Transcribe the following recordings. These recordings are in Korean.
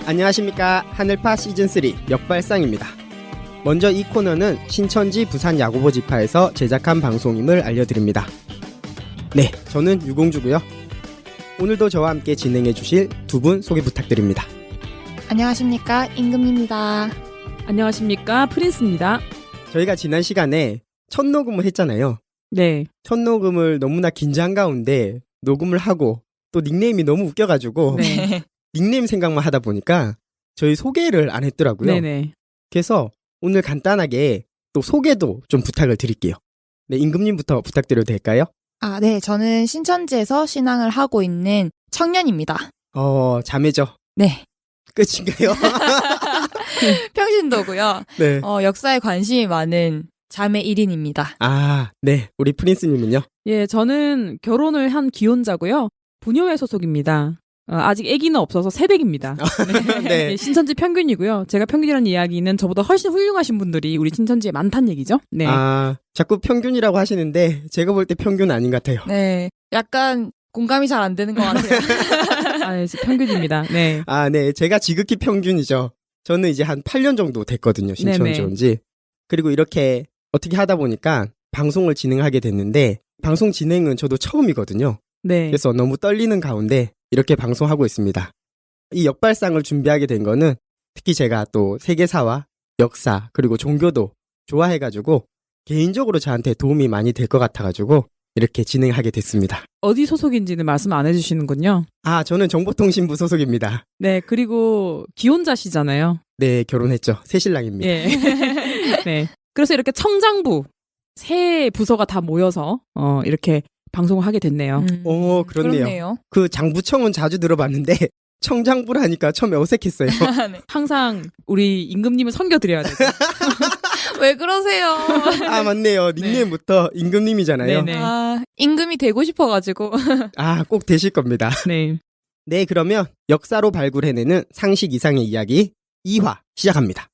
안녕하십니까. 하늘파 시즌3 역발상입니다. 먼저 이 코너는 신천지 부산야고보지파에서 제작한 방송임을 알려드립니다. 네, 저는 유공주고요. 오늘도 저와 함께 진행해 주실 두 분 소개 부탁드립니다. 안녕하십니까, 임금입니다. 안녕하십니까, 프린스입니다. 저희가 지난 시간에 첫 녹음을 했잖아요. 네. 첫 녹음을 너무나 긴장 가운데 녹음을 하고 또 닉네임이 너무 웃겨가지고 네. 닉네임 생각만 하다 보니까 저희 소개를 안 했더라고요. 네네. 그래서 오늘 간단하게 또 소개도 좀 부탁을 드릴게요. 네, 임금님부터 부탁드려도 될까요? 네, 저는 신천지에서 신앙을 하고 있는 청년입니다. 자매죠. 네. 끝인가요? 평신도고요. 네. 역사에 관심이 많은 자매 1인입니다. 네. 우리 프린스님은요? 예, 저는 결혼을 한 기혼자고요. 부녀회 소속입니다. 아직 아기는 없어서 새댁입니다. 네. 네, 신천지 평균이고요. 제가 평균이라는 이야기는 저보다 훨씬 훌륭하신 분들이 우리 신천지에 많다는 얘기죠. 네. 자꾸 평균이라고 하시는데 제가 볼 때 평균 아닌 것 같아요. 네. 약간 공감이 잘 안 되는 것 같아요. 네, 평균입니다. 네. 네. 제가 지극히 평균이죠. 저는 이제 한 8년 정도 됐거든요. 신천지 온 지. 그리고 이렇게 어떻게 하다 보니까 방송을 진행하게 됐는데 방송 진행은 저도 처음이거든요. 네. 그래서 너무 떨리는 가운데 이렇게 방송하고 있습니다. 이 역발상을 준비하게 된 거는 특히 제가 또 세계사와 역사 그리고 종교도 좋아해가지고 개인적으로 저한테 도움이 많이 될 것 같아가지고 이렇게 진행하게 됐습니다. 어디 소속인지는 말씀 안 해주시는군요. 저는 정보통신부 소속입니다. 네, 그리고 기혼자시잖아요. 네, 결혼했죠. 새신랑입니다. 예. 네. 그래서 이렇게 청장부 세 부서가 다 모여서 이렇게 방송을 하게 됐네요. 그렇네요. 그 장부청은 자주 들어봤는데 청장부라니까 처음에 어색했어요. 네. 항상 우리 임금님을 섬겨드려야 돼요. 왜 그러세요? 맞네요. 닉네임부터 임금님이잖아요. 네네. 임금이 되고 싶어가지고. 꼭 되실 겁니다. 네. 네, 그러면 역사로 발굴해내는 상식 이상의 이야기 2화 시작합니다.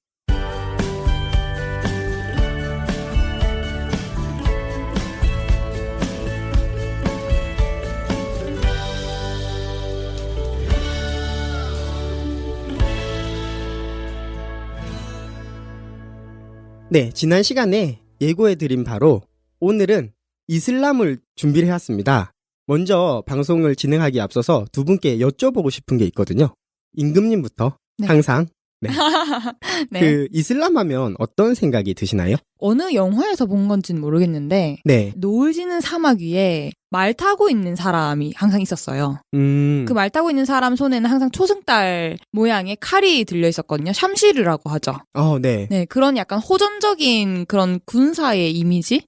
네, 지난 시간에 예고해드린 바로 오늘은 이슬람을 준비를 해왔습니다. 먼저 방송을 진행하기에 앞서서 두 분께 여쭤보고 싶은 게 있거든요. 임금님부터 네. 항상 네. 그 이슬람 하면 어떤 생각이 드시나요? 어느 영화에서 본 건지는 모르겠는데 네. 노을 지는 사막 위에 말 타고 있는 사람이 항상 있었어요. 그 말 타고 있는 사람 손에는 항상 초승달 모양의 칼이 들려 있었거든요. 샴시르라고 하죠. 네. 네, 그런 약간 호전적인 그런 군사의 이미지?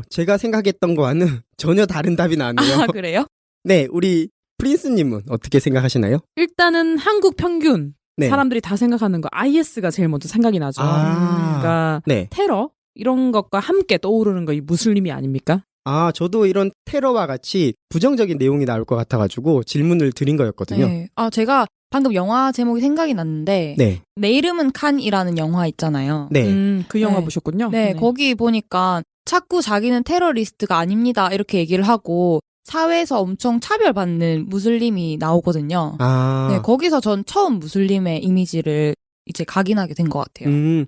제가 생각했던 거와는 전혀 다른 답이 나왔네요. 그래요? 네, 우리 프린스님은 어떻게 생각하시나요? 일단은 한국 평균 네. 사람들이 다 생각하는 거 IS가 제일 먼저 생각이 나죠. 그러니까 네. 테러 이런 것과 함께 떠오르는 거 이 무슬림이 아닙니까? 저도 이런 테러와 같이 부정적인 내용이 나올 것 같아가지고 질문을 드린 거였거든요. 네. 제가 방금 영화 제목이 생각이 났는데 네. 내 이름은 칸이라는 영화 있잖아요. 네. 그 영화 네. 보셨군요. 네, 거기 보니까 자꾸 자기는 테러리스트가 아닙니다 이렇게 얘기를 하고 사회에서 엄청 차별받는 무슬림이 나오거든요. 네, 거기서 전 처음 무슬림의 이미지를 이제 각인하게 된 것 같아요.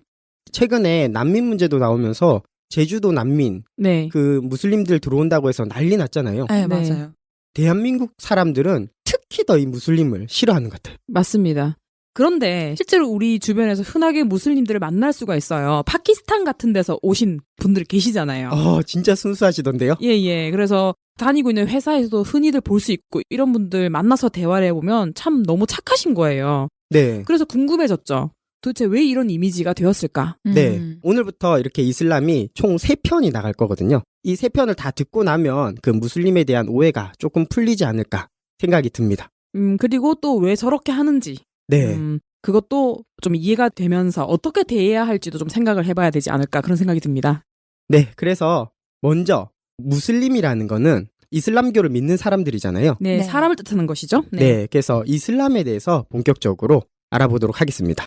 최근에 난민 문제도 나오면서 제주도 난민, 네. 그 무슬림들 들어온다고 해서 난리 났잖아요. 네, 네. 맞아요. 대한민국 사람들은 특히 더 이 무슬림을 싫어하는 것 같아요. 맞습니다. 그런데 실제로 우리 주변에서 흔하게 무슬림들을 만날 수가 있어요. 파키스탄 같은 데서 오신 분들 계시잖아요. 진짜 순수하시던데요? 예. 그래서 다니고 있는 회사에서도 흔히들 볼 수 있고 이런 분들 만나서 대화를 해보면 참 너무 착하신 거예요. 네. 그래서 궁금해졌죠. 도대체 왜 이런 이미지가 되었을까? 네. 오늘부터 이렇게 이슬람이 총 3편이 나갈 거거든요. 이 3편을 다 듣고 나면 그 무슬림에 대한 오해가 조금 풀리지 않을까 생각이 듭니다. 그리고 또 왜 저렇게 하는지. 네. 그것도 좀 이해가 되면서 어떻게 대해야 할지도 좀 생각을 해봐야 되지 않을까 그런 생각이 듭니다. 네. 그래서 먼저 무슬림이라는 거는 이슬람교를 믿는 사람들이잖아요. 네, 네. 사람을 뜻하는 것이죠. 네. 그래서 이슬람에 대해서 본격적으로 알아보도록 하겠습니다.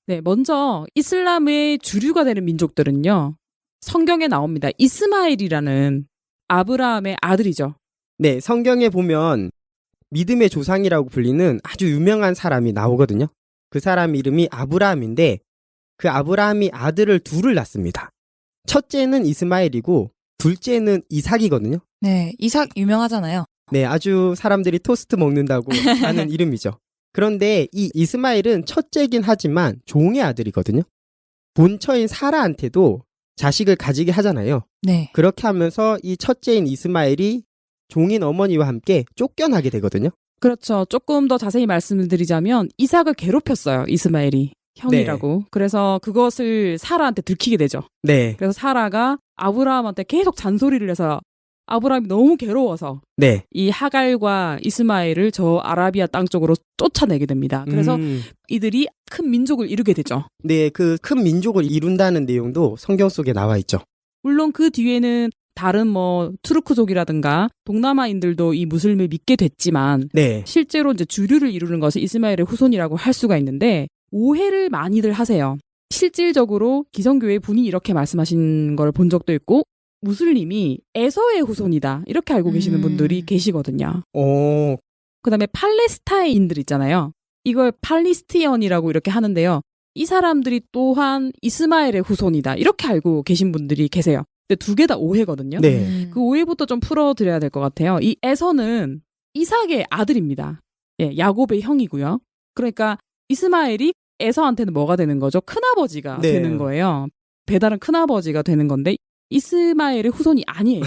네, 먼저 이슬람의 주류가 되는 민족들은요. 성경에 나옵니다. 이스마엘이라는 아브라함의 아들이죠. 네, 성경에 보면 믿음의 조상이라고 불리는 아주 유명한 사람이 나오거든요. 그 사람 이름이 아브라함인데 그 아브라함이 아들을 둘을 낳습니다. 첫째는 이스마엘이고 둘째는 이삭이거든요. 네, 이삭 유명하잖아요. 네, 아주 사람들이 토스트 먹는다고 하는 이름이죠. 그런데 이 이스마엘은 첫째긴 하지만 종의 아들이거든요. 본처인 사라한테도 자식을 가지게 하잖아요. 네. 그렇게 하면서 이 첫째인 이스마엘이 종인 어머니와 함께 쫓겨나게 되거든요. 그렇죠. 조금 더 자세히 말씀을 드리자면 이삭을 괴롭혔어요. 이스마엘이. 형이라고. 네. 그래서 그것을 사라한테 들키게 되죠. 네. 그래서 사라가 아브라함한테 계속 잔소리를 해서 아브라함이 너무 괴로워서 네. 이 하갈과 이스마엘을 저 아라비아 땅 쪽으로 쫓아내게 됩니다. 그래서 이들이 큰 민족을 이루게 되죠. 네, 그 큰 민족을 이룬다는 내용도 성경 속에 나와 있죠. 물론 그 뒤에는 다른 뭐 투르크족이라든가 동남아인들도 이 무슬림을 믿게 됐지만 네. 실제로 이제 주류를 이루는 것은 이스마엘의 후손이라고 할 수가 있는데 오해를 많이들 하세요. 실질적으로 기성교회 분이 이렇게 말씀하신 걸 본 적도 있고 무슬림이 에서의 후손이다 이렇게 알고 계시는 분들이 계시거든요. 오. 그다음에 팔레스타인들 있잖아요. 이걸 팔리스티언이라고 이렇게 하는데요. 이 사람들이 또한 이스마엘의 후손이다 이렇게 알고 계신 분들이 계세요. 근데 두 개 다 오해거든요. 네. 그 오해부터 좀 풀어드려야 될 것 같아요. 이 에서는 이삭의 아들입니다. 예, 야곱의 형이고요. 그러니까 이스마엘이 에서한테는 뭐가 되는 거죠? 큰아버지가 네. 되는 거예요. 배달은 큰아버지가 되는 건데 이스마엘의 후손이 아니에요.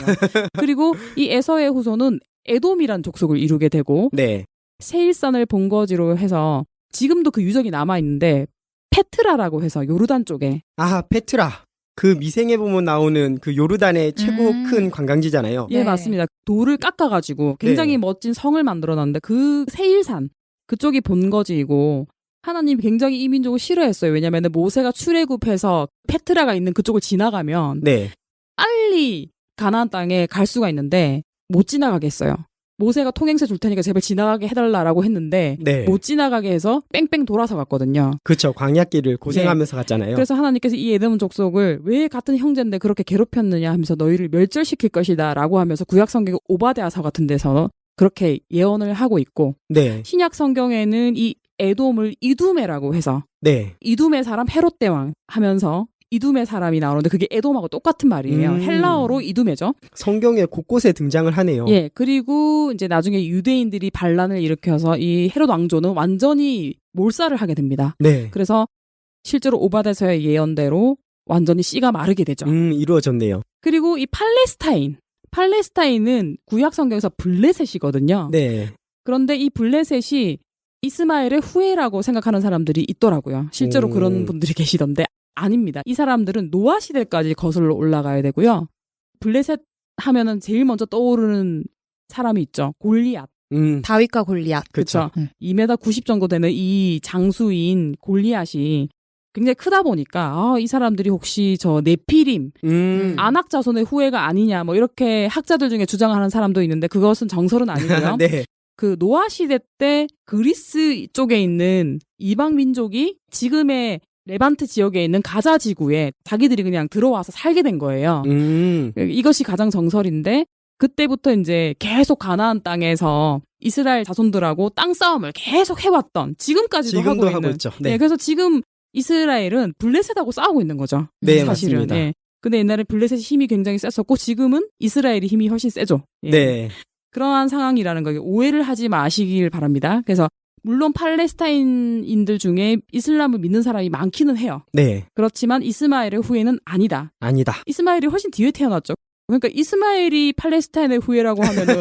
그리고 이 에서의 후손은 에돔이란 족속을 이루게 되고 네. 세일산을 본거지로 해서 지금도 그 유적이 남아있는데 페트라라고 해서 요르단 쪽에 아, 페트라. 그 미생에 보면 나오는 그 요르단의 최고 큰 관광지잖아요. 예, 네. 맞습니다. 돌을 깎아가지고 굉장히 네. 멋진 성을 만들어놨는데 그 세일산 그쪽이 본거지이고 하나님이 굉장히 이 민족을 싫어했어요. 왜냐하면 모세가 출애굽해서 페트라가 있는 그쪽을 지나가면 네. 빨리 가나안 땅에 갈 수가 있는데 못 지나가게 했어요. 모세가 통행세 줄 테니까 제발 지나가게 해달라고 했는데 네. 못 지나가게 해서 뺑뺑 돌아서 갔거든요. 그렇죠. 광야길을 고생하면서 갔잖아요. 그래서 하나님께서 이 에돔 족속을 왜 같은 형제인데 그렇게 괴롭혔느냐 하면서 너희를 멸절시킬 것이다 라고 하면서 구약 성경 오바댜서 같은 데서 그렇게 예언을 하고 있고 네. 신약 성경에는 이 에돔을 이두메라고 해서 네. 이두메 사람 헤롯 대왕 하면서 이두메 사람이 나오는데 그게 에돔하고 똑같은 말이에요. 헬라어로 이두메죠. 성경에 곳곳에 등장을 하네요. 예, 그리고 이제 나중에 유대인들이 반란을 일으켜서 이 헤롯 왕조는 완전히 몰살을 하게 됩니다. 네. 그래서 실제로 오바댜서의 예언대로 완전히 씨가 마르게 되죠. 이루어졌네요. 그리고 이 팔레스타인은 구약 성경에서 블레셋이거든요. 네. 그런데 이 블레셋이 이스마엘의 후예라고 생각하는 사람들이 있더라고요. 실제로 그런 분들이 계시던데 아닙니다. 이 사람들은 노아 시대까지 거슬러 올라가야 되고요. 블레셋 하면은 제일 먼저 떠오르는 사람이 있죠. 골리앗. 다윗과 골리앗. 그렇죠. 2m 90 정도 되는 이 장수인 골리앗이 굉장히 크다 보니까 이 사람들이 혹시 저 네피림, 아낙 자손의 후예가 아니냐 뭐 이렇게 학자들 중에 주장하는 사람도 있는데 그것은 정설은 아니고요. 네. 그 노아 시대 때 그리스 쪽에 있는 이방 민족이 지금의 레반트 지역에 있는 가자 지구에 자기들이 그냥 들어와서 살게 된 거예요. 이것이 가장 정설인데 그때부터 이제 계속 가나안 땅에서 이스라엘 자손들하고 땅 싸움을 계속 해왔던 지금까지도 지금도 하고 있는. 있죠. 네. 네, 그래서 지금 이스라엘은 블레셋하고 싸우고 있는 거죠. 네, 사실은. 맞습니다. 예. 근데 옛날에 블레셋이 힘이 굉장히 셌었고 지금은 이스라엘이 힘이 훨씬 세죠. 예. 네. 그러한 상황이라는 거 오해를 하지 마시길 바랍니다. 그래서 물론 팔레스타인인들 중에 이슬람을 믿는 사람이 많기는 해요. 네. 그렇지만 이스마엘의 후예는 아니다. 아니다. 이스마엘이 훨씬 뒤에 태어났죠. 그러니까 이스마엘이 팔레스타인의 후예라고 하면은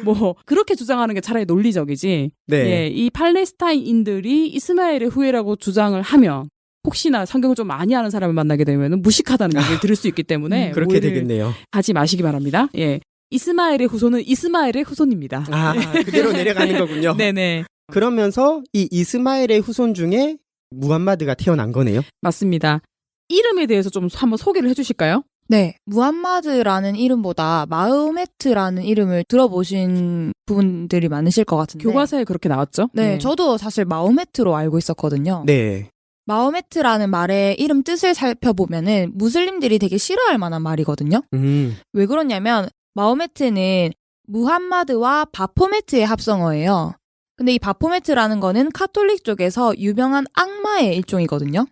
뭐 그렇게 주장하는 게 차라리 논리적이지. 네. 예, 이 팔레스타인인들이 이스마엘의 후예라고 주장을 하면 혹시나 성경을 좀 많이 아는 사람을 만나게 되면 무식하다는 얘기를 들을 수 있기 때문에 그렇게 되겠네요. 하지 마시기 바랍니다. 예. 이스마엘의 후손은 이스마엘의 후손입니다. 그대로 내려가는 거군요. 네네. 그러면서 이 이스마엘의 후손 중에 무함마드가 태어난 거네요. 맞습니다. 이름에 대해서 좀 한번 소개를 해주실까요? 네. 무함마드라는 이름보다 마흐메트라는 이름을 들어보신 분들이 많으실 것 같은데. 교과서에 그렇게 나왔죠? 네. 저도 사실 마호메트로 알고 있었거든요. 네. 마호메트라는 말의 이름 뜻을 살펴보면은 무슬림들이 되게 싫어할 만한 말이거든요. 왜 그러냐면 마호메트는 무함마드와 바포메트의 합성어예요. 근데 이 바포메트라는 거는 카톨릭 쪽에서 유명한 악마의 일종이거든요.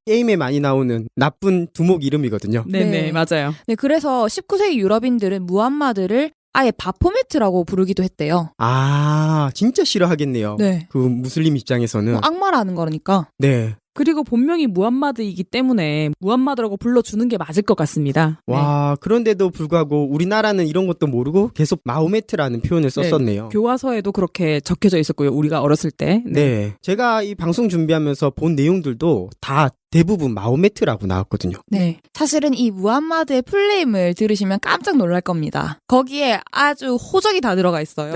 게임에 많이 나오는 나쁜 두목 이름이거든요. 네네, 맞아요. 네, 그래서 19세기 유럽인들은 무함마드를 아예 바포메트라고 부르기도 했대요. 아, 진짜 싫어하겠네요. 네. 그 무슬림 입장에서는. 뭐 악마라는 거니까. 네. 그리고 본명이 무함마드이기 때문에 무함마드라고 불러주는 게 맞을 것 같습니다. 와, 그런데도 불구하고 우리나라는 이런 것도 모르고 계속 마호메트라는 표현을 썼었네요. 교과서에도 그렇게 적혀져 있었고요. 우리가 어렸을 때. 네. 제가 이 방송 준비하면서 본 내용들도 다 대부분 마호메트라고 나왔거든요. 네. 사실은 이 무함마드의 풀네임을 들으시면 깜짝 놀랄 겁니다. 거기에 아주 호적이 다 들어가 있어요.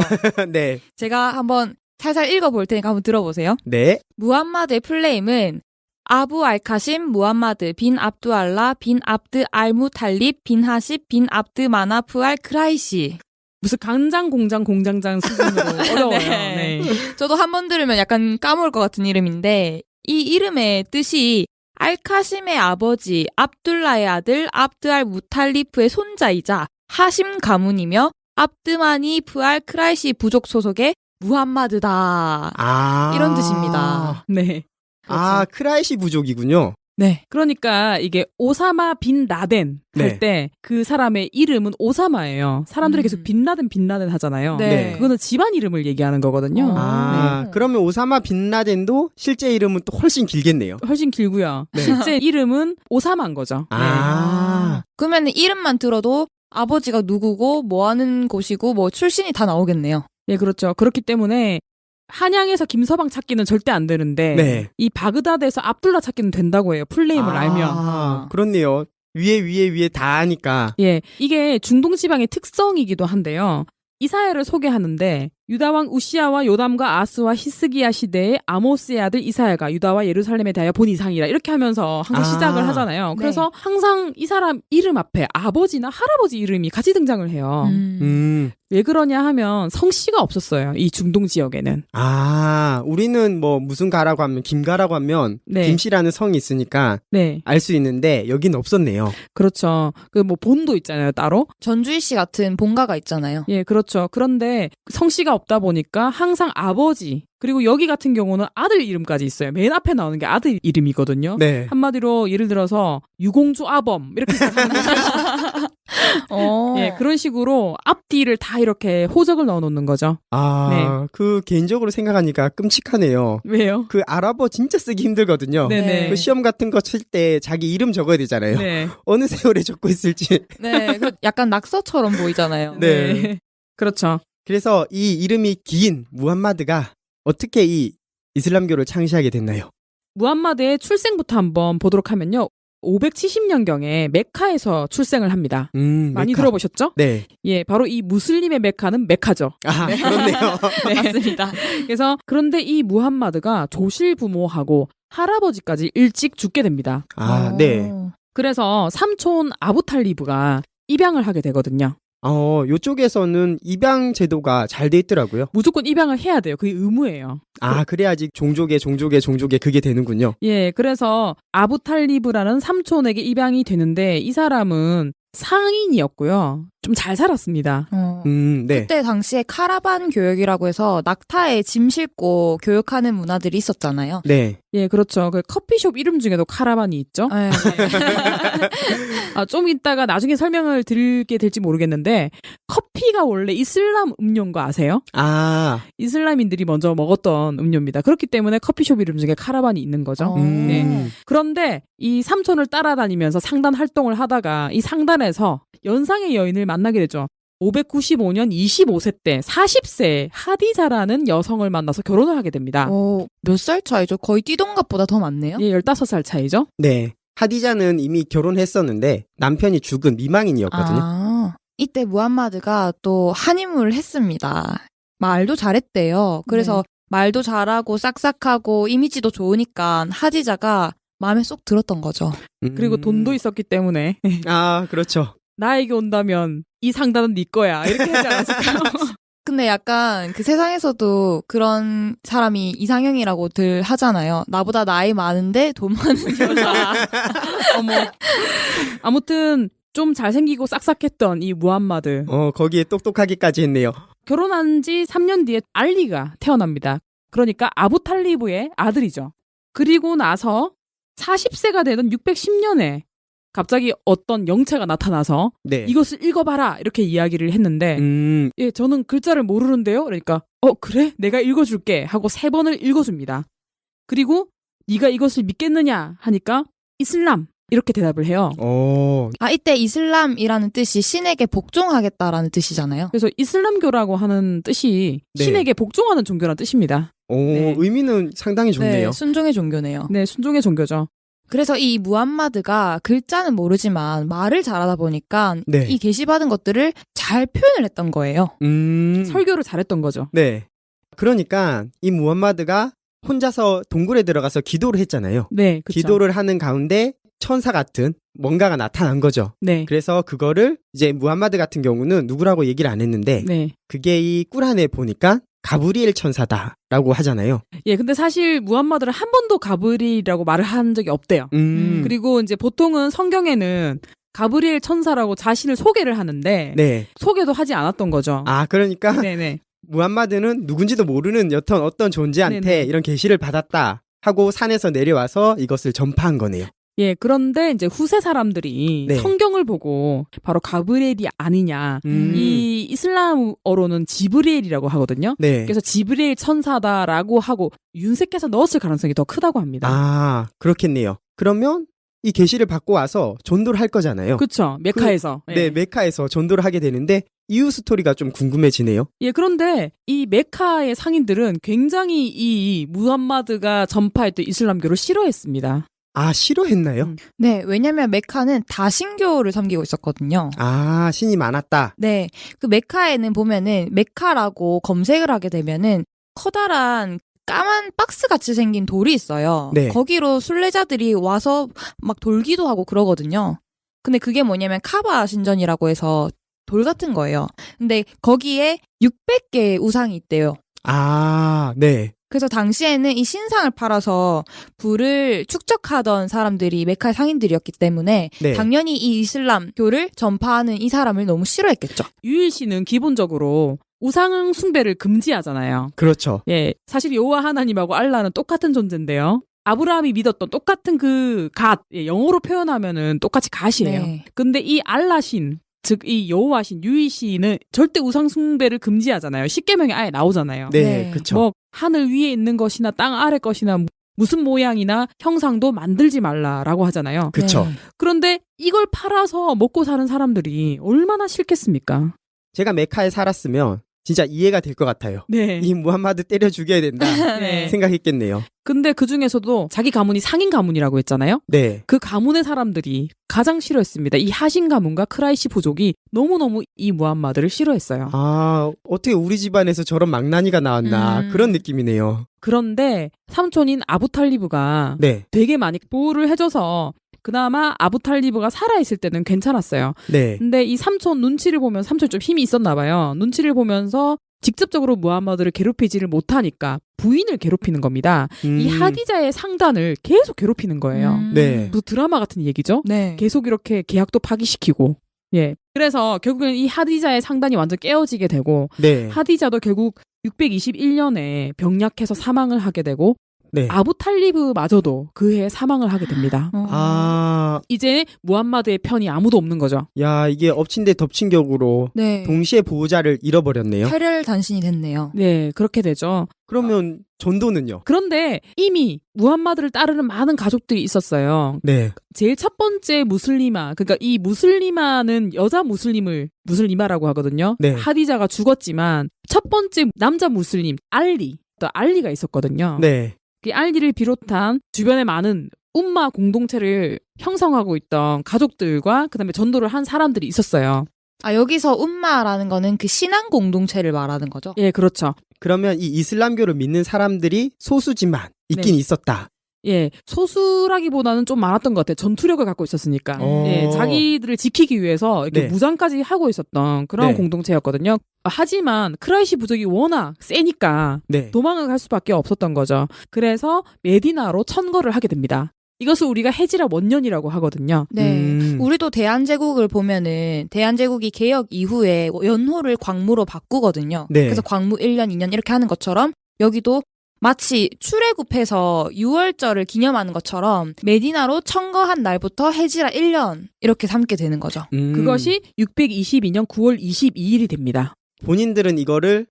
네. 제가 한번 살살 읽어볼 테니까 한번 들어보세요. 네. 무함마드의 풀네임은 아부 알카심 무함마드 빈 압두알라 빈 압드 알무탈립 빈 하십 빈 압드 마나프 알 크라이시. 무슨 강장 공장 공장장 수준으로 어려워요. 네. 네. 저도 한 번 들으면 약간 까먹을 것 같은 이름인데 이 이름의 뜻이 알카심의 아버지 압둘라의 아들 압드 알 무탈리프의 손자이자 하심 가문이며 압드마니 프알 크라이시 부족 소속의 무함마드다. 이런 뜻입니다. 네. 아, 크라이시 부족이군요. 네. 그러니까 이게 오사마 빈 라덴 할 네. 때 그 사람의 이름은 오사마예요. 사람들이 계속 빈라덴 하잖아요. 네. 그거는 집안 이름을 얘기하는 거거든요. 아, 네. 그러면 오사마 빈라덴도 실제 이름은 또 훨씬 길겠네요. 훨씬 길고요. 네. 실제 이름은 오사마인 거죠. 아. 그러면 이름만 들어도 아버지가 누구고 뭐 하는 곳이고 뭐 출신이 다 나오겠네요. 예, 그렇죠. 그렇기 때문에 한양에서 김서방 찾기는 절대 안 되는데 네. 이 바그다드에서 압둘라 찾기는 된다고 해요. 풀네임을 알면. 아, 그렇네요. 위에 다 아니까. 예, 이게 중동 지방의 특성이기도 한데요. 이사야를 소개하는데 유다왕 우시아와 요담과 아스와 히스기야 시대의 아모스의 아들 이사야가 유다와 예루살렘에 대하여 본 이상이라 이렇게 하면서 항상 시작을 하잖아요. 그래서 항상 이 사람 이름 앞에 아버지나 할아버지 이름이 같이 등장을 해요. 왜 그러냐 하면 성씨가 없었어요. 이 중동 지역에는. 아, 우리는 뭐 무슨 가라고 하면 김가라고 하면 네. 김씨라는 성이 있으니까 네, 알 수 있는데 여긴 없었네요. 그렇죠. 그 뭐 본도 있잖아요, 따로. 전주희 씨 같은 본가가 있잖아요. 예, 그렇죠. 그런데 성씨가 없다 보니까 항상 아버지, 그리고 여기 같은 경우는 아들 이름까지 있어요. 맨 앞에 나오는 게 아들 이름이거든요. 네. 한마디로 예를 들어서 유공주 아범 이렇게 시작하는 예, 그런 식으로 앞뒤를 다 이렇게 호적을 넣어놓는 거죠. 아, 그 개인적으로 생각하니까 끔찍하네요. 왜요? 그 아랍어 진짜 쓰기 힘들거든요. 네네. 그 시험 같은 거 칠 때 자기 이름 적어야 되잖아요. 네. 어느 세월에 적고 있을지. 네, 그 약간 낙서처럼 보이잖아요. 네. 그렇죠. 그래서 이 이름이 긴 무함마드가 어떻게 이 이슬람교를 창시하게 됐나요? 무함마드의 출생부터 한번 보도록 하면요. 570년경에 메카에서 출생을 합니다. 많이 메카. 들어보셨죠? 네. 예, 바로 이 무슬림의 메카는 메카죠. 아, 그렇네요. 네. 맞습니다. 그래서 그런데 이 무함마드가 조실부모하고 할아버지까지 일찍 죽게 됩니다. 아, 네. 그래서 삼촌 아부탈리브가 입양을 하게 되거든요. 요쪽에서는 입양 제도가 잘 돼 있더라고요. 무조건 입양을 해야 돼요. 그게 의무예요. 아, 그래야지 종족에 그게 되는군요. 예, 그래서 아부탈리브라는 삼촌에게 입양이 되는데 이 사람은 상인이었고요. 좀 잘 살았습니다. 네. 그때 당시에 카라반 교육이라고 해서 낙타에 짐 싣고 교육하는 문화들이 있었잖아요. 네. 예, 그렇죠. 그 커피숍 이름 중에도 카라반이 있죠. 네. 아, 좀 이따가 나중에 설명을 드리게 될지 모르겠는데 커피가 원래 이슬람 음료인 거 아세요? 아, 이슬람인들이 먼저 먹었던 음료입니다. 그렇기 때문에 커피숍 이름 중에 카라반이 있는 거죠. 네. 그런데 이 삼촌을 따라다니면서 상단 활동을 하다가 이 상단에서 연상의 여인을 만나게 되죠. 595년 25세 때 40세 하디자라는 여성을 만나서 결혼을 하게 됩니다. 몇 살 차이죠? 거의 띠동갑보다 더 많네요. 예, 15살 차이죠. 네. 하디자는 이미 결혼했었는데 남편이 죽은 미망인이었거든요. 아, 이때 무함마드가 또 한임을 했습니다. 말도 잘했대요. 그래서 말도 잘하고 싹싹하고 이미지도 좋으니까 하디자가 마음에 쏙 들었던 거죠. 그리고 돈도 있었기 때문에 아, 그렇죠. 나에게 온다면 이 상단은 네 거야 이렇게 하지 않았을까요? 근데 약간 그 세상에서도 그런 사람이 이상형이라고들 하잖아요. 나보다 나이 많은데 돈 많은 여자. 어머. 아무튼 좀 잘생기고 싹싹했던 이 무함마드. 거기에 똑똑하기까지 했네요. 결혼한 지 3년 뒤에 알리가 태어납니다. 그러니까 아부 탈리브의 아들이죠. 그리고 나서 40세가 되던 610년에 갑자기 어떤 영체가 나타나서 네. 이것을 읽어봐라 이렇게 이야기를 했는데 예, 저는 글자를 모르는데요. 그러니까 그래? 내가 읽어줄게 하고 3번을 읽어줍니다. 그리고 네가 이것을 믿겠느냐 하니까 이슬람 이렇게 대답을 해요. 이때 이슬람이라는 뜻이 신에게 복종하겠다라는 뜻이잖아요. 그래서 이슬람교라고 하는 뜻이 네. 신에게 복종하는 종교라는 뜻입니다. 네. 의미는 상당히 좋네요. 네, 순종의 종교네요. 네, 순종의 종교죠. 그래서 이 무함마드가 글자는 모르지만 말을 잘하다 보니까 네. 이 계시받은 것들을 잘 표현을 했던 거예요. 설교를 잘했던 거죠. 네. 그러니까 이 무함마드가 혼자서 동굴에 들어가서 기도를 했잖아요. 네, 그쵸. 기도를 하는 가운데 천사 같은 뭔가가 나타난 거죠. 네. 그래서 그거를 이제 무함마드 같은 경우는 누구라고 얘기를 안 했는데 네. 그게 이 꾸란에 보니까 가브리엘 천사다라고 하잖아요. 예, 근데 사실 무함마드를 한 번도 가브리엘이라고 말을 한 적이 없대요. 그리고 이제 보통은 성경에는 가브리엘 천사라고 자신을 소개를 하는데 네. 소개도 하지 않았던 거죠. 그러니까 네네. 무함마드는 누군지도 모르는 여튼 어떤 존재한테 네네. 이런 계시를 받았다 하고 산에서 내려와서 이것을 전파한 거네요. 예, 그런데 이제 후세 사람들이 네. 성경을 보고 바로 가브리엘이 아니냐. 이 이슬람어로는 지브리엘이라고 하거든요. 네. 그래서 지브리엘 천사다라고 하고 윤색해서 넣었을 가능성이 더 크다고 합니다. 그렇겠네요. 그러면 이 계시를 받고 와서 전도를 할 거잖아요. 그렇죠. 메카에서. 네, 메카에서 전도를 하게 되는데 이후 스토리가 좀 궁금해지네요. 예, 그런데 이 메카의 상인들은 굉장히 이 무함마드가 전파했던 이슬람교를 싫어했습니다. 싫어했나요? 네, 왜냐면 메카는 다신교를 섬기고 있었거든요. 신이 많았다. 네, 그 메카에는 보면은 메카라고 검색을 하게 되면은 커다란 까만 박스 같이 생긴 돌이 있어요. 네. 거기로 순례자들이 와서 막 돌기도 하고 그러거든요. 근데 그게 뭐냐면 카바 신전이라고 해서 돌 같은 거예요. 근데 거기에 600개의 우상이 있대요. 네. 그래서 당시에는 이 신상을 팔아서 부를 축적하던 사람들이 메카의 상인들이었기 때문에 네. 당연히 이 이슬람교를 전파하는 이 사람을 너무 싫어했겠죠. 유일시는 기본적으로 우상 숭배를 금지하잖아요. 그렇죠. 예, 사실 여호와 하나님하고 알라는 똑같은 존재인데요. 아브라함이 믿었던 똑같은 그 갓, 영어로 표현하면은 똑같이 갓이에요. 네. 근데 이 알라신, 즉 이 여호와신, 유이신은 절대 우상 숭배를 금지하잖아요. 십계명에 아예 나오잖아요. 네, 그렇죠. 뭐 하늘 위에 있는 것이나 땅 아래 것이나 무슨 모양이나 형상도 만들지 말라라고 하잖아요. 그렇죠. 네. 그런데 이걸 팔아서 먹고 사는 사람들이 얼마나 싫겠습니까? 제가 메카에 살았으면 진짜 이해가 될 것 같아요. 네. 이 무함마드 때려 죽여야 된다 네. 생각했겠네요. 근데 그 중에서도 자기 가문이 상인 가문이라고 했잖아요. 네. 그 가문의 사람들이 가장 싫어했습니다. 이 하신 가문과 크라이시 부족이 너무너무 이 무함마드를 싫어했어요. 어떻게 우리 집안에서 저런 망나니가 나왔나 그런 느낌이네요. 그런데 삼촌인 아부탈리브가 네. 되게 많이 보호를 해줘서 그나마 아부탈리브가 살아있을 때는 괜찮았어요. 네. 근데 이 삼촌 눈치를 보면 삼촌 좀 힘이 있었나 봐요. 눈치를 보면서 직접적으로 무함마드를 괴롭히지를 못하니까 부인을 괴롭히는 겁니다. 이 하디자의 상단을 계속 괴롭히는 거예요. 네. 무슨 드라마 같은 얘기죠? 네. 계속 이렇게 계약도 파기시키고. 예. 그래서 결국엔 이 하디자의 상단이 완전 깨어지게 되고 네. 하디자도 결국 621년에 병약해서 사망을 하게 되고 네. 아부탈리브마저도 그해 사망을 하게 됩니다. 이제 무함마드의 편이 아무도 없는 거죠. 야, 이게 엎친 데 덮친 격으로 네. 동시에 보호자를 잃어버렸네요. 혈혈단신이 됐네요. 네, 그렇게 되죠. 그러면 전도는요? 그런데 이미 무함마드를 따르는 많은 가족들이 있었어요. 네. 제일 첫 번째 무슬리마, 그러니까 이 무슬리마는 여자 무슬리마라고 하거든요. 네. 하디자가 죽었지만 첫 번째 남자 무슬림 알리가 있었거든요. 네. 그 알리를 비롯한 주변에 많은 um마 공동체를 형성하고 있던 가족들과 그다음에 전도를 한 사람들이 있었어요. 여기서 um마라는 거는 그 신앙 공동체를 말하는 거죠? 예, 그렇죠. 그러면 이 이슬람교를 믿는 사람들이 소수지만 있긴 네. 있었다. 예, 소수라기보다는 좀 많았던 것 같아요. 전투력을 갖고 있었으니까. 오. 예, 자기들을 지키기 위해서 이렇게 네. 무장까지 하고 있었던 그런 네. 공동체였거든요. 하지만 크라이시 부족이 워낙 세니까 네. 도망을 갈 수밖에 없었던 거죠. 그래서 메디나로 천거를 하게 됩니다. 이것을 우리가 해지라 원년이라고 하거든요. 네. 우리도 대한제국을 보면은 대한제국이 개혁 이후에 연호를 광무로 바꾸거든요. 네. 그래서 광무 1년, 2년 이렇게 하는 것처럼 여기도 마치 출애굽해서 6월절을 기념하는 것처럼 메디나로 청거한 날부터 해지라 1년 이렇게 삼게 되는 거죠. 그것이 622년 9월 22일이 됩니다. 본인들은 이거를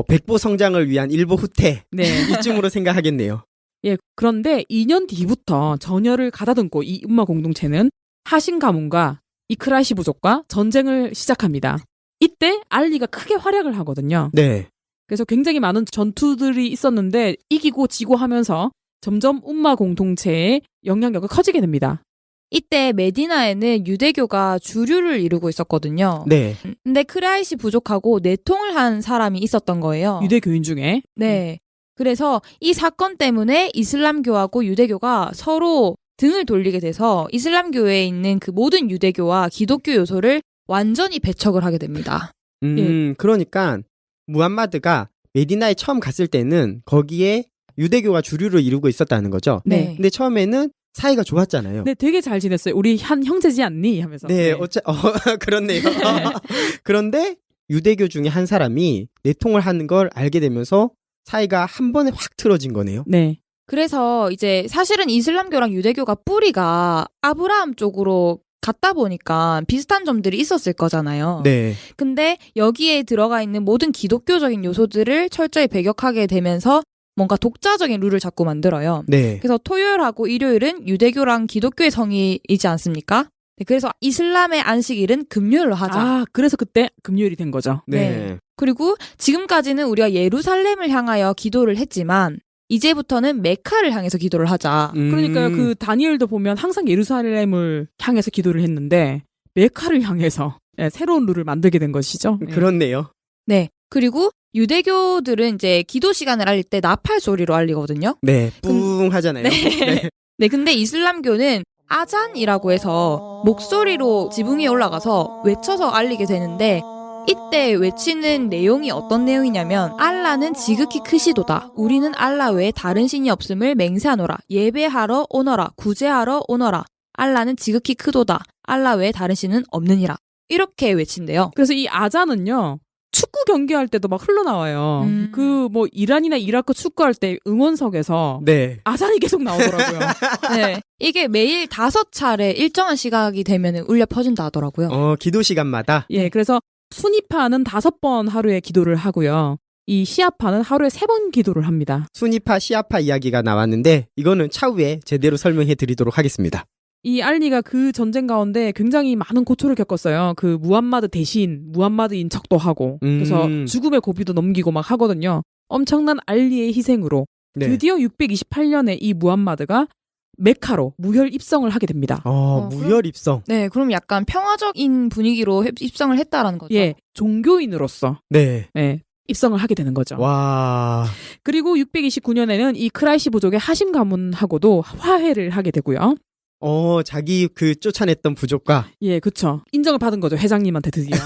백보 성장을 위한 일보 후퇴 네. 이쯤으로 생각하겠네요. 예, 그런데 2년 뒤부터 전열을 가다듬고 이 음마 공동체는 하신 가문과 이크라시 부족과 전쟁을 시작합니다. 이때 알리가 크게 활약을 하거든요. 네. 그래서 굉장히 많은 전투들이 있었는데 이기고 지고 하면서 점점 음마 공동체의 영향력이 커지게 됩니다. 이때 메디나에는 유대교가 주류를 이루고 있었거든요. 네. 근데 크라이시 부족하고 내통을 한 사람이 있었던 거예요. 유대교인 중에. 네. 그래서 이 사건 때문에 이슬람교하고 유대교가 서로 등을 돌리게 돼서 이슬람교에 있는 그 모든 유대교와 기독교 요소를 완전히 배척을 하게 됩니다. 그러니까 무함마드가 메디나에 처음 갔을 때는 거기에 유대교가 주류를 이루고 있었다는 거죠. 네. 근데 처음에는 사이가 좋았잖아요. 네, 되게 잘 지냈어요. 우리 한 형제지 않니? 하면서. 네, 그렇네요. 그런데 유대교 중에 한 사람이 내통을 하는 걸 알게 되면서 사이가 한 번에 확 틀어진 거네요. 네. 그래서 이제 사실은 이슬람교랑 유대교가 뿌리가 아브라함 쪽으로 갔다 보니까 비슷한 점들이 있었을 거잖아요. 네. 근데 여기에 들어가 있는 모든 기독교적인 요소들을 철저히 배격하게 되면서 뭔가 독자적인 룰을 자꾸 만들어요. 네. 그래서 토요일하고 일요일은 유대교랑 기독교의 성의이지 않습니까? 네, 그래서 이슬람의 안식일은 금요일로 하자. 아, 그래서 그때 금요일이 된 거죠. 네. 그리고 지금까지는 우리가 예루살렘을 향하여 기도를 했지만 이제부터는 메카를 향해서 기도를 하자. 그러니까요. 그 다니엘도 보면 항상 예루살렘을 향해서 기도를 했는데 메카를 향해서 새로운 룰을 만들게 된 것이죠. 그렇네요. 네. 그리고 유대교들은 이제 기도 시간을 알릴 때 나팔 소리로 알리거든요. 네. 뿡 하잖아요. 네. 네. 근데 이슬람교는 아잔이라고 해서 목소리로 지붕 위에 올라가서 외쳐서 알리게 되는데 이때 외치는 내용이 어떤 내용이냐면 알라는 지극히 크시도다. 우리는 알라 외에 다른 신이 없음을 맹세하노라. 예배하러 오너라. 구제하러 오너라. 알라는 지극히 크도다. 알라 외에 다른 신은 없느니라. 이렇게 외친대요. 그래서 이 아잔은요. 축구 경기할 때도 막 흘러나와요. 그 뭐 이란이나 이라크 축구할 때 응원석에서 네. 아잔이 계속 나오더라고요. 네. 이게 매일 5차례 일정한 시각이 되면 울려 퍼진다 하더라고요. 기도 시간마다? 예, 그래서 수니파는 5번 하루에 기도를 하고요. 이 시아파는 하루에 3번 기도를 합니다. 수니파, 시아파 이야기가 나왔는데 이거는 차후에 제대로 설명해 드리도록 하겠습니다. 이 알리가 그 전쟁 가운데 굉장히 많은 고초를 겪었어요. 그 무함마드 대신 무함마드인 척도 하고 그래서 죽음의 고비도 넘기고 막 하거든요. 엄청난 알리의 희생으로 네. 드디어 628년에 이 무함마드가 메카로 무혈 입성을 하게 됩니다. 무혈 입성. 네, 그럼 약간 평화적인 분위기로 입성을 했다라는 거죠. 예, 종교인으로서 네. 예, 입성을 하게 되는 거죠. 와. 그리고 629년에는 이 크라이시 부족의 하심 가문하고도 화해를 하게 되고요. 자기 그 쫓아냈던 부족과. 예, 그쵸. 인정을 받은 거죠. 회장님한테 드디어.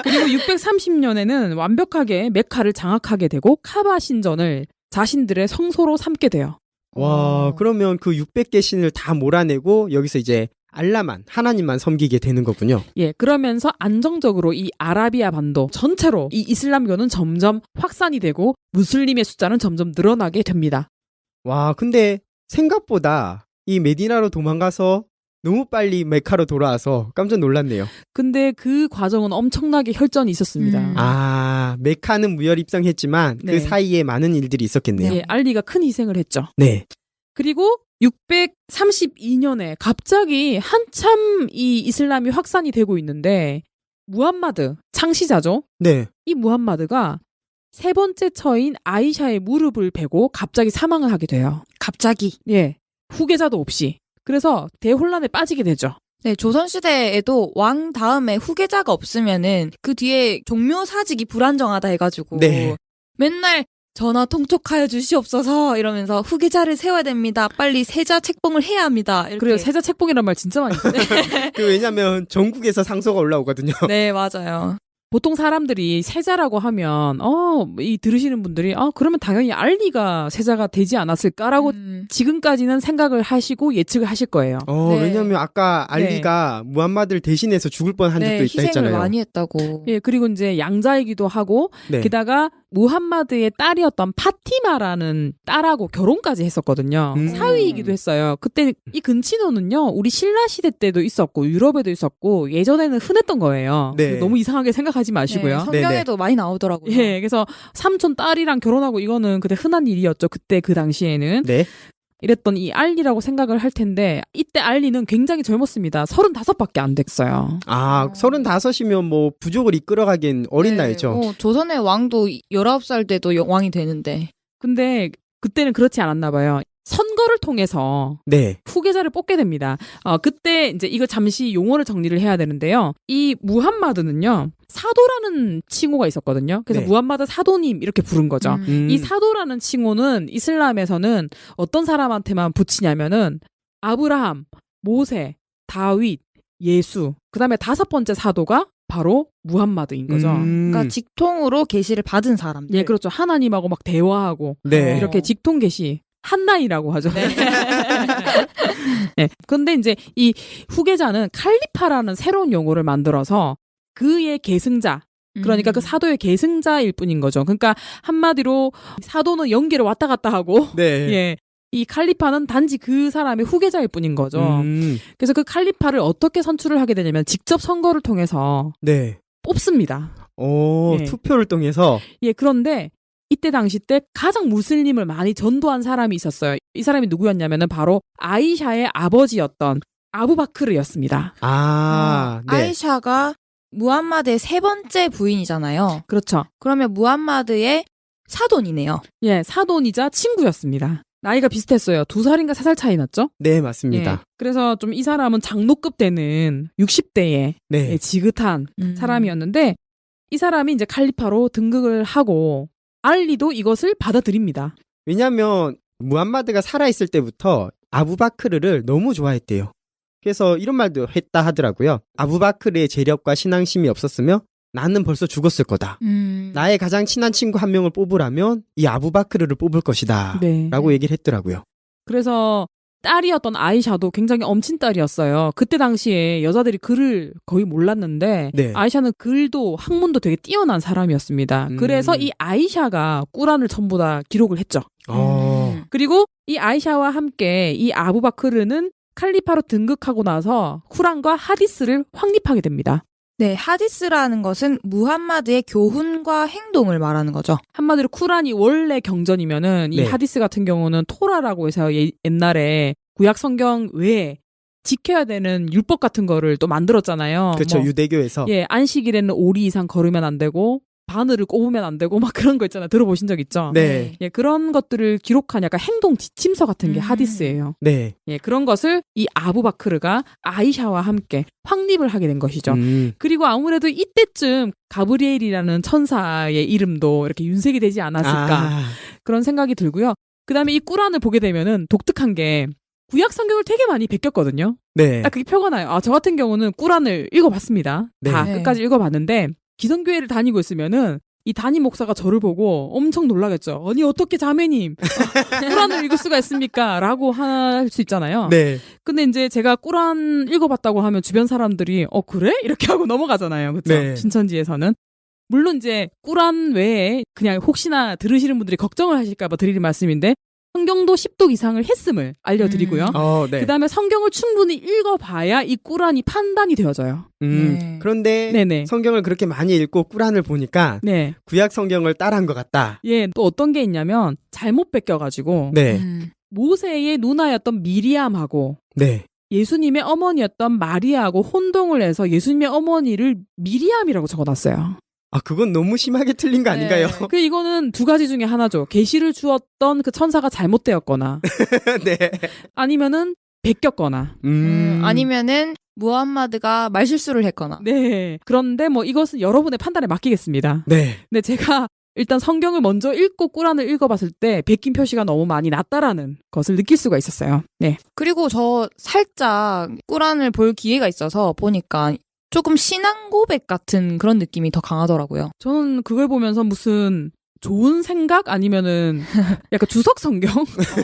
그리고 630년에는 완벽하게 메카를 장악하게 되고 카바 신전을 자신들의 성소로 삼게 돼요. 와, 그러면 그 600개 신을 다 몰아내고 여기서 이제 알라만, 하나님만 섬기게 되는 거군요. 예, 그러면서 안정적으로 이 아라비아 반도 전체로 이 이슬람교는 점점 확산이 되고 무슬림의 숫자는 점점 늘어나게 됩니다. 와, 근데 생각보다 이 메디나로 도망가서 너무 빨리 메카로 돌아와서 깜짝 놀랐네요. 근데 그 과정은 엄청나게 혈전이 있었습니다. 메카는 무혈 입성했지만 네. 그 사이에 많은 일들이 있었겠네요. 예, 알리가 큰 희생을 했죠. 네. 그리고 632년에 갑자기 한참 이 이슬람이 확산이 되고 있는데 무함마드, 창시자죠? 네. 이 무함마드가 세 번째 처인 아이샤의 무릎을 베고 갑자기 사망을 하게 돼요. 갑자기. 예. 후계자도 없이. 그래서 대혼란에 빠지게 되죠. 네, 조선시대에도 왕 다음에 후계자가 없으면은 그 뒤에 종묘 사직이 불안정하다 해가지고 네. 맨날 전하 통촉하여 주시옵소서 이러면서 후계자를 세워야 됩니다. 빨리 세자 책봉을 해야 합니다. 이렇게. 그래요. 세자 책봉이란 말 진짜 많이 써요. 왜냐면 전국에서 상소가 올라오거든요. 네, 맞아요. 보통 사람들이 세자라고 하면 이 들으시는 분들이 그러면 당연히 알리가 세자가 되지 않았을까라고 지금까지는 생각을 하시고 예측을 하실 거예요. 네. 왜냐하면 아까 알리가 무함마드를 대신해서 죽을 뻔한 적도 있다 희생을 했잖아요. 많이 했다고. 예, 그리고 이제 양자이기도 하고 게다가 무함마드의 딸이었던 파티마라는 딸하고 결혼까지 했었거든요. 사위이기도 했어요. 그때 이 근친호는요, 우리 신라 시대 때도 있었고 유럽에도 있었고 예전에는 흔했던 거예요. 네. 너무 이상하게 생각하지 마시고요. 성경에도 많이 나오더라고요. 예, 그래서 삼촌 딸이랑 결혼하고 이거는 그때 흔한 일이었죠. 그때 그 당시에는. 네. 이랬던 이 알리라고 생각을 할 텐데 이때 알리는 굉장히 젊었습니다. 35밖에 안 됐어요. 35이면 뭐 부족을 이끌어가기엔 어린 나이죠. 조선의 왕도 19살 때도 왕이 되는데. 근데 그때는 그렇지 않았나 봐요. 선거를 통해서 후계자를 뽑게 됩니다. 그때 이제 이거 잠시 용어를 정리를 해야 되는데요. 이 무함마드는요. 사도라는 칭호가 있었거든요. 그래서 무함마드 사도님 이렇게 부른 거죠. 이 사도라는 칭호는 이슬람에서는 어떤 사람한테만 붙이냐면은 아브라함, 모세, 다윗, 예수, 그다음에 5번째 사도가 바로 무함마드인 거죠. 그러니까 직통으로 계시를 받은 사람들. 예, 그렇죠. 하나님하고 막 대화하고 이렇게 직통 계시. 한나이라고 하죠. 네. 근데 이제 이 후계자는 칼리파라는 새로운 용어를 만들어서 그의 계승자, 그러니까 그 사도의 계승자일 뿐인 거죠. 그러니까 한마디로 사도는 연계를 왔다 갔다 하고, 예. 이 칼리파는 단지 그 사람의 후계자일 뿐인 거죠. 그래서 그 칼리파를 어떻게 선출을 하게 되냐면 직접 선거를 통해서 뽑습니다. 투표를 통해서. 예, 그런데 이때 당시 때 가장 무슬림을 많이 전도한 사람이 있었어요. 이 사람이 누구였냐면은 바로 아이샤의 아버지였던 아부바크르였습니다. 아이샤가 무함마드의 3번째 부인이잖아요. 그렇죠. 그러면 무함마드의 사돈이네요. 예, 사돈이자 친구였습니다. 나이가 비슷했어요. 2살인가 3살 차이 났죠? 네, 맞습니다. 예, 그래서 좀 이 사람은 장로급 되는 60대의 지긋한 사람이었는데 이 사람이 이제 칼리파로 등극을 하고 알리도 이것을 받아들입니다. 왜냐하면 무함마드가 살아있을 때부터 아부바크르를 너무 좋아했대요. 그래서 이런 말도 했다 하더라고요. 아부바크르의 재력과 신앙심이 없었으면 나는 벌써 죽었을 거다. 나의 가장 친한 친구 한 명을 뽑으라면 이 아부바크르를 뽑을 것이다. 라고 얘기를 했더라고요. 그래서 딸이었던 아이샤도 굉장히 엄친딸이었어요. 그때 당시에 여자들이 글을 거의 몰랐는데 아이샤는 글도 학문도 되게 뛰어난 사람이었습니다. 그래서 이 아이샤가 꾸란을 전부 다 기록을 했죠. 그리고 이 아이샤와 함께 이 아부바크르는 칼리파로 등극하고 나서 쿠란과 하디스를 확립하게 됩니다. 네, 하디스라는 것은 무함마드의 교훈과 행동을 말하는 거죠. 한마디로 쿠란이 원래 경전이면은 이 하디스 같은 경우는 토라라고 해서 옛날에 구약 성경 외에 지켜야 되는 율법 같은 거를 또 만들었잖아요. 그렇죠. 유대교에서. 예, 안식일에는 오리 이상 걸으면 안 되고 바늘을 꼽으면 안 되고 막 그런 거 있잖아요. 들어보신 적 있죠? 네. 예, 그런 것들을 기록한 약간 행동 지침서 같은 게 하디스예요. 네. 예, 그런 것을 이 아부바크르가 아이샤와 함께 확립을 하게 된 것이죠. 그리고 아무래도 이때쯤 가브리엘이라는 천사의 이름도 이렇게 윤색이 되지 않았을까 그런 생각이 들고요. 그다음에 이 꾸란을 보게 되면은 독특한 게 구약 성경을 되게 많이 베꼈거든요. 딱 그게 표가 나요. 저 같은 경우는 꾸란을 읽어봤습니다. 다 끝까지 읽어봤는데 기성교회를 다니고 있으면은 이 담임 목사가 저를 보고 엄청 놀라겠죠. 아니 어떻게 자매님 꾸란을 읽을 수가 있습니까? 라고 할 수 있잖아요. 근데 이제 제가 꾸란 읽어봤다고 하면 주변 사람들이 그래? 이렇게 하고 넘어가잖아요. 그렇죠? 신천지에서는. 물론 이제 꾸란 외에 그냥 혹시나 들으시는 분들이 걱정을 하실까 봐 드리는 말씀인데 성경도 10독 이상을 했음을 알려드리고요. 그다음에 성경을 충분히 읽어봐야 이 꾸란이 판단이 되어져요. 그런데 성경을 그렇게 많이 읽고 꾸란을 보니까 구약 성경을 따라한 것 같다. 예, 또 어떤 게 있냐면 잘못 베껴가지고 모세의 누나였던 미리암하고 예수님의 어머니였던 마리아하고 혼동을 해서 예수님의 어머니를 미리암이라고 적어놨어요. 그건 너무 심하게 틀린 거 아닌가요? 이거는 두 가지 중에 하나죠. 계시를 주었던 그 천사가 잘못되었거나, 아니면은 베꼈거나, 아니면은 무함마드가 말실수를 했거나. 그런데 뭐 이것은 여러분의 판단에 맡기겠습니다. 근데 제가 일단 성경을 먼저 읽고 꾸란을 읽어봤을 때 베낀 표시가 너무 많이 났다라는 것을 느낄 수가 있었어요. 그리고 저 살짝 꾸란을 볼 기회가 있어서 보니까 조금 신앙 고백 같은 그런 느낌이 더 강하더라고요. 저는 그걸 보면서 무슨 좋은 생각 아니면은 약간 주석 성경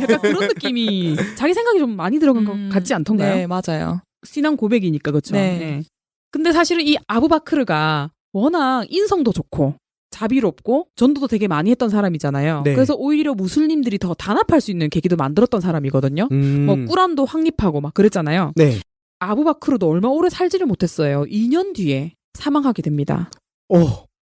약간 그런 느낌이 자기 생각이 좀 많이 들어간 것 같지 않던가요? 네, 맞아요. 신앙 고백이니까 그렇죠. 네. 네. 근데 사실은 이 아부바크르가 워낙 인성도 좋고 자비롭고 전도도 되게 많이 했던 사람이잖아요. 네. 그래서 오히려 무슬림들이 더 단합할 수 있는 계기도 만들었던 사람이거든요. 뭐 꾸란도 확립하고 막 그랬잖아요. 네. 아부바크르도 얼마 오래 살지를 못했어요. 2년 뒤에 사망하게 됩니다.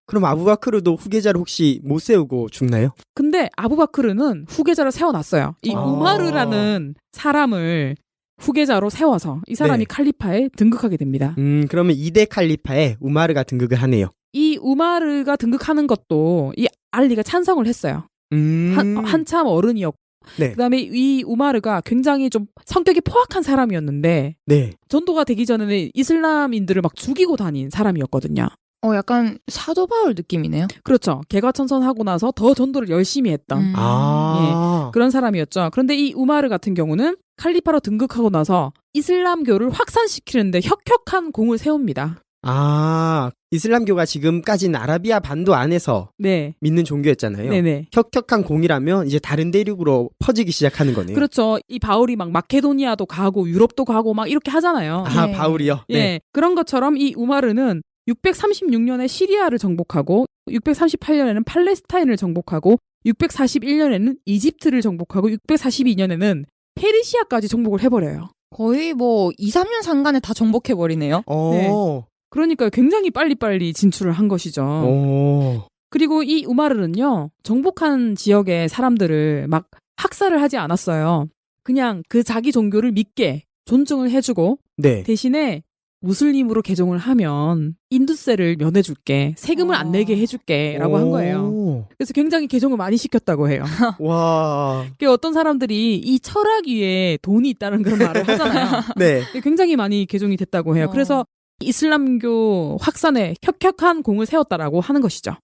그럼 아부바크르도 후계자를 혹시 못 세우고 죽나요? 근데 아부바크르는 후계자를 세워놨어요. 이 우마르라는 사람을 후계자로 세워서 이 사람이 네. 칼리파에 등극하게 됩니다. 그러면 2대 칼리파에 우마르가 등극을 하네요. 이 우마르가 등극하는 것도 이 알리가 찬성을 했어요. 한참 어른이었고 네. 그다음에 이 우마르가 굉장히 좀 성격이 포악한 사람이었는데 네. 전도가 되기 전에는 이슬람인들을 막 죽이고 다닌 사람이었거든요. 약간 사도 바울 느낌이네요. 그렇죠. 개과천선하고 나서 더 전도를 열심히 했던 그런 사람이었죠. 그런데 이 우마르 같은 경우는 칼리파로 등극하고 나서 이슬람교를 확산시키는데 혁혁한 공을 세웁니다. 이슬람교가 지금까지는 아라비아 반도 안에서 네. 믿는 종교였잖아요. 네네. 혁혁한 공이라면 이제 다른 대륙으로 퍼지기 시작하는 거네요. 그렇죠. 이 바울이 막 마케도니아도 가고 유럽도 가고 막 이렇게 하잖아요. 네. 바울이요? 예. 네. 그런 것처럼 이 우마르는 636년에 시리아를 정복하고 638년에는 팔레스타인을 정복하고 641년에는 이집트를 정복하고 642년에는 페르시아까지 정복을 해버려요. 거의 뭐 2, 3년 상간에 다 정복해버리네요. 네. 그러니까 굉장히 빨리빨리 진출을 한 것이죠. 그리고 이 우마르는요. 정복한 지역의 사람들을 막 학살을 하지 않았어요. 그냥 그 자기 종교를 믿게 존중을 해주고 네. 대신에 무슬림으로 개종을 하면 인두세를 면해줄게, 세금을 안 내게 해줄게 라고 한 거예요. 그래서 굉장히 개종을 많이 시켰다고 해요. 와. 어떤 사람들이 이 철학 위에 돈이 있다는 그런 말을 하잖아요. 네. 굉장히 많이 개종이 됐다고 해요. 그래서 이슬람교 확산에 혁혁한 공을 세웠다라고 하는 것이죠.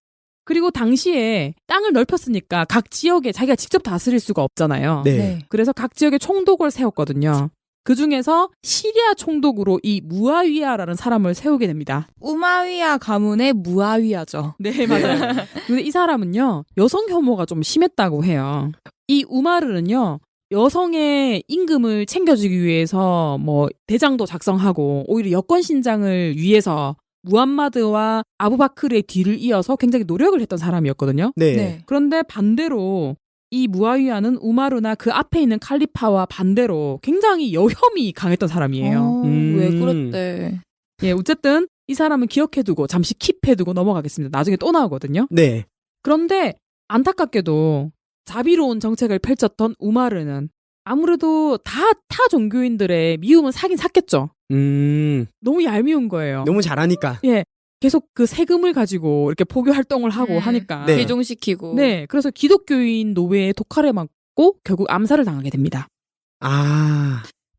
그리고 당시에 땅을 넓혔으니까 각 지역에 자기가 직접 다스릴 수가 없잖아요. 네. 그래서 각 지역에 총독을 세웠거든요. 그 중에서 시리아 총독으로 이 무아위야라는 사람을 세우게 됩니다. 우마위야 가문의 무아위야죠. 네, 맞아요. 근데 이 사람은요, 여성 혐오가 좀 심했다고 해요. 이 우마르는요, 여성의 임금을 챙겨주기 위해서 뭐 대장도 작성하고 오히려 여권 신장을 위해서 무함마드와 아부바크르의 뒤를 이어서 굉장히 노력을 했던 사람이었거든요. 네. 그런데 반대로 이 무아위야는 우마르나 그 앞에 있는 칼리파와 반대로 굉장히 여혐이 강했던 사람이에요. 왜 그랬대? 예, 어쨌든 이 사람은 기억해두고 잠시 킵해두고 넘어가겠습니다. 나중에 또 나오거든요. 네. 그런데 안타깝게도 자비로운 정책을 펼쳤던 우마르는 아무래도 타 종교인들의 미움은 사긴 샀겠죠. 너무 얄미운 거예요. 너무 잘하니까. 예. 계속 그 세금을 가지고 이렇게 포교 활동을 하고 하니까. 네. 개종시키고. 네. 그래서 기독교인 노예의 독칼에 맞고 결국 암살을 당하게 됩니다.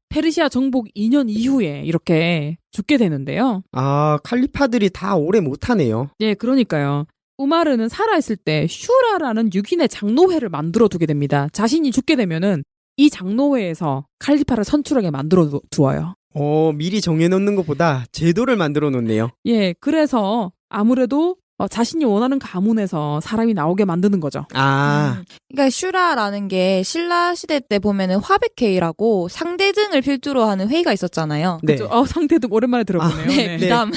페르시아 정복 2년 이후에 이렇게 죽게 되는데요. 칼리파들이 다 오래 못하네요. 예, 그러니까요. 우마르는 살아있을 때 슈라라는 6인의 장로회를 만들어 두게 됩니다. 자신이 죽게 되면은 이 장로회에서 칼리파를 선출하게 만들어 두어요. 미리 정해놓는 것보다 제도를 만들어 놓네요. 예, 그래서 아무래도 자신이 원하는 가문에서 사람이 나오게 만드는 거죠. 그러니까 슈라라는 게 신라 시대 때 보면은 화백회의라고 상대등을 필두로 하는 회의가 있었잖아요. 네. 그렇죠? 상대등 오랜만에 들어보네요. 네, 미담.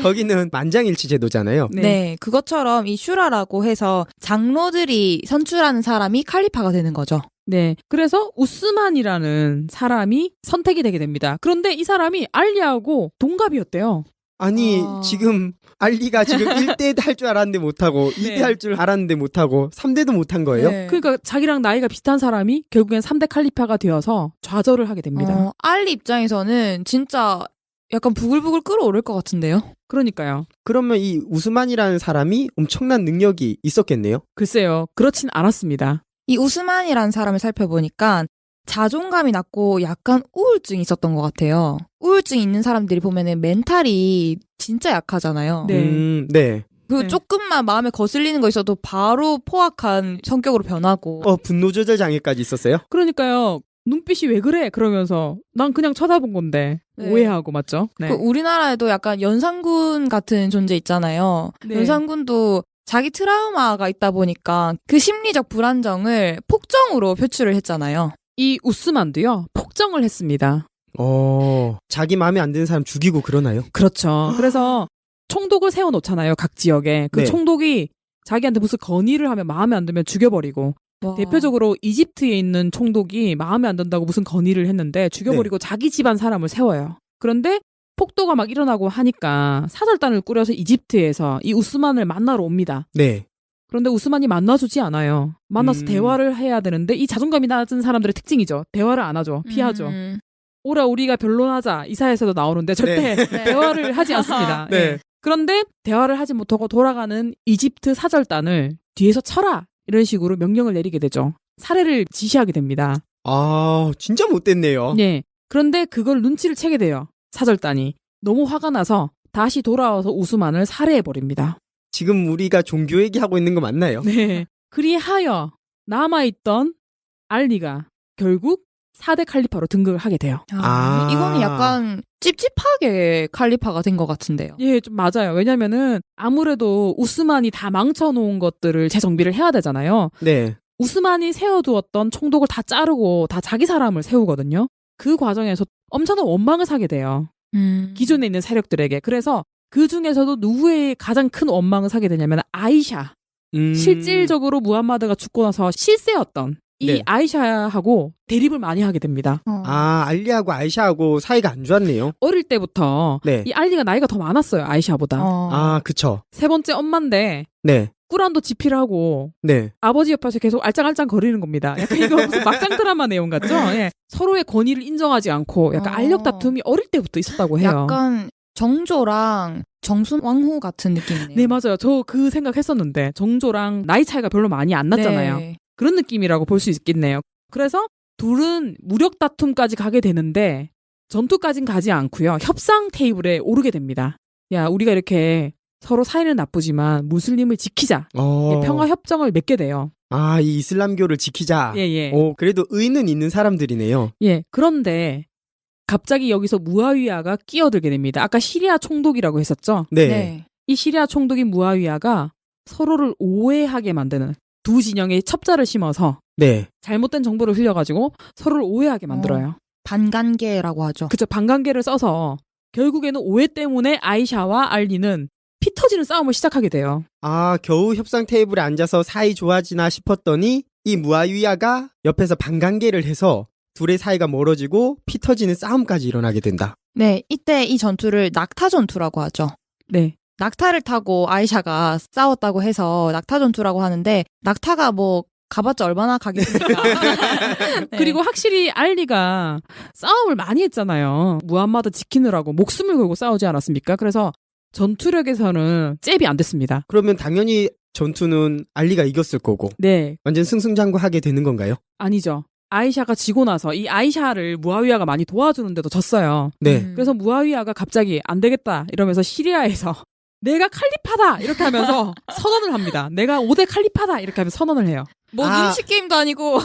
거기는 만장일치 제도잖아요. 네, 그것처럼 이 슈라라고 해서 장로들이 선출하는 사람이 칼리파가 되는 거죠. 네. 그래서 우스만이라는 사람이 선택이 되게 됩니다. 그런데 이 사람이 알리하고 동갑이었대요. 아니, 지금 알리가 지금 1대 할 줄 알았는데 못하고 2대 할 줄 알았는데 못하고 3대도 못한 거예요? 네. 그러니까 자기랑 나이가 비슷한 사람이 결국엔 3대 칼리파가 되어서 좌절을 하게 됩니다. 알리 입장에서는 진짜 약간 부글부글 끓어오를 것 같은데요? 그러니까요. 그러면 이 우스만이라는 사람이 엄청난 능력이 있었겠네요? 글쎄요. 그렇진 않았습니다. 이 우스만이라는 사람을 살펴보니까 자존감이 낮고 약간 우울증이 있었던 것 같아요. 우울증 있는 사람들이 보면은 멘탈이 진짜 약하잖아요. 네. 네. 그리고 조금만 마음에 거슬리는 거 있어도 바로 포악한 성격으로 변하고. 분노 조절 장애까지 있었어요? 그러니까요. 눈빛이 왜 그래? 그러면서 난 그냥 쳐다본 건데 네. 오해하고 맞죠? 네. 그 우리나라에도 약간 연산군 같은 존재 있잖아요. 네. 연산군도 자기 트라우마가 있다 보니까 그 심리적 불안정을 폭정으로 표출을 했잖아요. 이 우스만도요 폭정을 했습니다. 자기 마음에 안 드는 사람 죽이고 그러나요? 그렇죠. 그래서 총독을 세워놓잖아요. 각 지역에. 그 네. 총독이 자기한테 무슨 건의를 하면 마음에 안 들면 죽여버리고 와. 대표적으로 이집트에 있는 총독이 마음에 안 든다고 무슨 건의를 했는데 죽여버리고 자기 집안 사람을 세워요. 그런데 폭도가 막 일어나고 하니까 사절단을 꾸려서 이집트에서 이 우스만을 만나러 옵니다. 네. 그런데 우스만이 만나주지 않아요. 만나서 대화를 해야 되는데 이 자존감이 낮은 사람들의 특징이죠. 대화를 안 하죠. 피하죠. 오라 우리가 변론하자 이사에서도 나오는데 절대 네. 대화를 하지 않습니다. 네. 예. 그런데 대화를 하지 못하고 돌아가는 이집트 사절단을 뒤에서 쳐라 이런 식으로 명령을 내리게 되죠. 살해를 지시하게 됩니다. 아, 진짜 못됐네요. 예. 그런데 그걸 눈치를 채게 돼요. 사절단이. 너무 화가 나서 다시 돌아와서 우스만을 살해해버립니다. 지금 우리가 종교 얘기하고 있는 거 맞나요? 네. 그리하여 남아있던 알리가 결국 4대 칼리파로 등극을 하게 돼요. 아. 이거는 약간 찝찝하게 칼리파가 된 것 같은데요. 예, 좀 맞아요. 왜냐면은 아무래도 우스만이 다 망쳐놓은 것들을 재정비를 해야 되잖아요. 네. 우스만이 세워두었던 총독을 다 자르고 다 자기 사람을 세우거든요. 그 과정에서 엄청난 원망을 사게 돼요. 기존에 있는 세력들에게. 그래서 그 중에서도 누구의 가장 큰 원망을 사게 되냐면 아이샤. 실질적으로 무함마드가 죽고 나서 실세였던 이 네. 아이샤하고 대립을 많이 하게 됩니다. 알리하고 아이샤하고 사이가 안 좋았네요. 어릴 때부터 네. 이 알리가 나이가 더 많았어요. 아이샤보다. 그쵸. 세 번째 엄마인데 네. 꾸란도 집필하고 네. 아버지 옆에서 계속 알짱알짱 거리는 겁니다. 약간 이거 무슨 막장 드라마 내용 같죠? 예. 서로의 권위를 인정하지 않고 약간 알력 다툼이 어릴 때부터 있었다고 해요. 약간 정조랑 정순왕후 같은 느낌이네요. 네, 맞아요. 저 그 생각했었는데 정조랑 나이 차이가 별로 많이 안 났잖아요. 네. 그런 느낌이라고 볼 수 있겠네요. 그래서 둘은 무력 다툼까지 가게 되는데 전투까진 가지 않고요. 협상 테이블에 오르게 됩니다. 야, 우리가 이렇게 서로 사이는 나쁘지만 무슬림을 지키자. 평화 협정을 맺게 돼요. 이 이슬람교를 지키자. 예. 그래도 의는 있는 사람들이네요. 예. 그런데 갑자기 여기서 무아위아가 끼어들게 됩니다. 아까 시리아 총독이라고 했었죠? 네. 이 시리아 총독인 무아위아가 서로를 오해하게 만드는 두 진영의 첩자를 심어서 네. 잘못된 정보를 흘려가지고 서로를 오해하게 만들어요. 반관계라고 하죠. 그쵸. 반관계를 써서 결국에는 오해 때문에 아이샤와 알리는 피 터지는 싸움을 시작하게 돼요. 겨우 협상 테이블에 앉아서 사이 좋아지나 싶었더니 이 무아위아가 옆에서 반관계를 해서 둘의 사이가 멀어지고 피 터지는 싸움까지 일어나게 된다. 네, 이때 이 전투를 낙타 전투라고 하죠. 네. 낙타를 타고 아이샤가 싸웠다고 해서 낙타 전투라고 하는데 낙타가 뭐 가봤자 얼마나 가겠습니까? 네. 그리고 확실히 알리가 싸움을 많이 했잖아요. 무함마드 지키느라고 목숨을 걸고 싸우지 않았습니까? 그래서 전투력에서는 잽이 안 됐습니다. 그러면 당연히 전투는 알리가 이겼을 거고. 네. 완전 승승장구하게 되는 건가요? 아니죠. 아이샤가 지고 나서 이 아이샤를 무아위아가 많이 도와주는데도 졌어요. 네. 그래서 무아위아가 갑자기 안 되겠다 이러면서 시리아에서 내가 칼리파다 이렇게 하면서 선언을 합니다. 내가 5대 칼리파다 이렇게 하면서 선언을 해요. 뭐 눈치 게임도 아니고.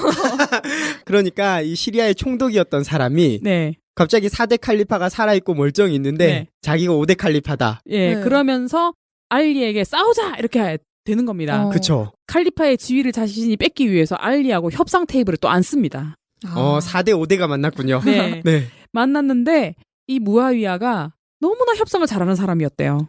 그러니까 이 시리아의 총독이었던 사람이 네. 갑자기 4대 칼리파가 살아있고 멀쩡히 있는데 네. 자기가 5대 칼리파다. 예, 네. 그러면서 알리에게 싸우자 이렇게 되는 겁니다. 그쵸. 칼리파의 지위를 자신이 뺏기 위해서 알리하고 협상 테이블에 또 앉습니다. 4대 5대가 만났군요. 네. 네. 만났는데 이 무아위아가 너무나 협상을 잘하는 사람이었대요.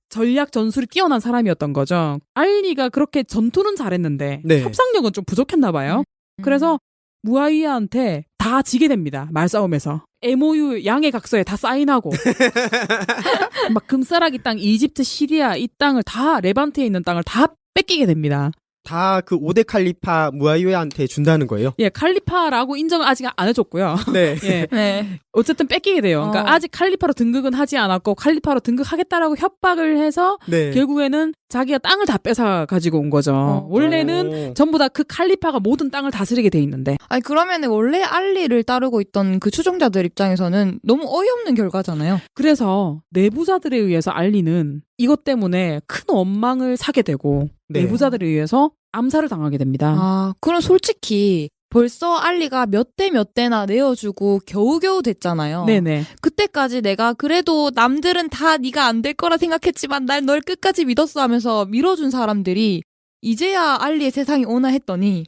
전략 전술이 뛰어난 사람이었던 거죠. 알리가 그렇게 전투는 잘했는데 네. 협상력은 좀 부족했나 봐요. 그래서 무아위아한테 다 지게 됩니다. 말싸움에서. MOU 양해 각서에 다 사인하고 막 금싸라기 땅, 이집트, 시리아 이 땅을 다 레반트에 있는 땅을 다 뺏기게 됩니다. 다 그 5대 칼리파 무아위아한테 준다는 거예요? 예, 칼리파라고 인정을 아직 안 해줬고요. 네. 예. 네. 어쨌든 뺏기게 돼요. 그러니까 아직 칼리파로 등극은 하지 않았고 칼리파로 등극하겠다라고 협박을 해서 네. 결국에는 자기가 땅을 다 뺏어 가지고 온 거죠. 원래는 전부 다 그 칼리파가 모든 땅을 다스리게 돼 있는데. 아니 그러면은 원래 알리를 따르고 있던 그 추종자들 입장에서는 너무 어이없는 결과잖아요. 그래서 내부자들에 의해서 알리는 이것 때문에 큰 원망을 사게 되고 네. 내부자들에 의해서 암살을 당하게 됩니다. 그럼 솔직히 벌써 알리가 몇 대 몇 대나 내어주고 겨우겨우 됐잖아요. 네네. 그때까지 내가 그래도 남들은 다 네가 안 될 거라 생각했지만 날 널 끝까지 믿었어 하면서 밀어준 사람들이 이제야 알리의 세상이 오나 했더니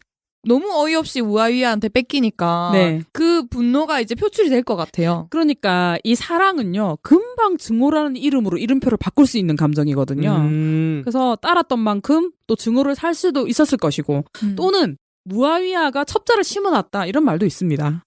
너무 어이없이 무아위아한테 뺏기니까 네. 그 분노가 이제 표출이 될 것 같아요. 그러니까 이 사랑은요, 금방 증오라는 이름으로 이름표를 바꿀 수 있는 감정이거든요. 그래서 따랐던 만큼 또 증오를 살 수도 있었을 것이고, 또는 무아위아가 첩자를 심어놨다 이런 말도 있습니다.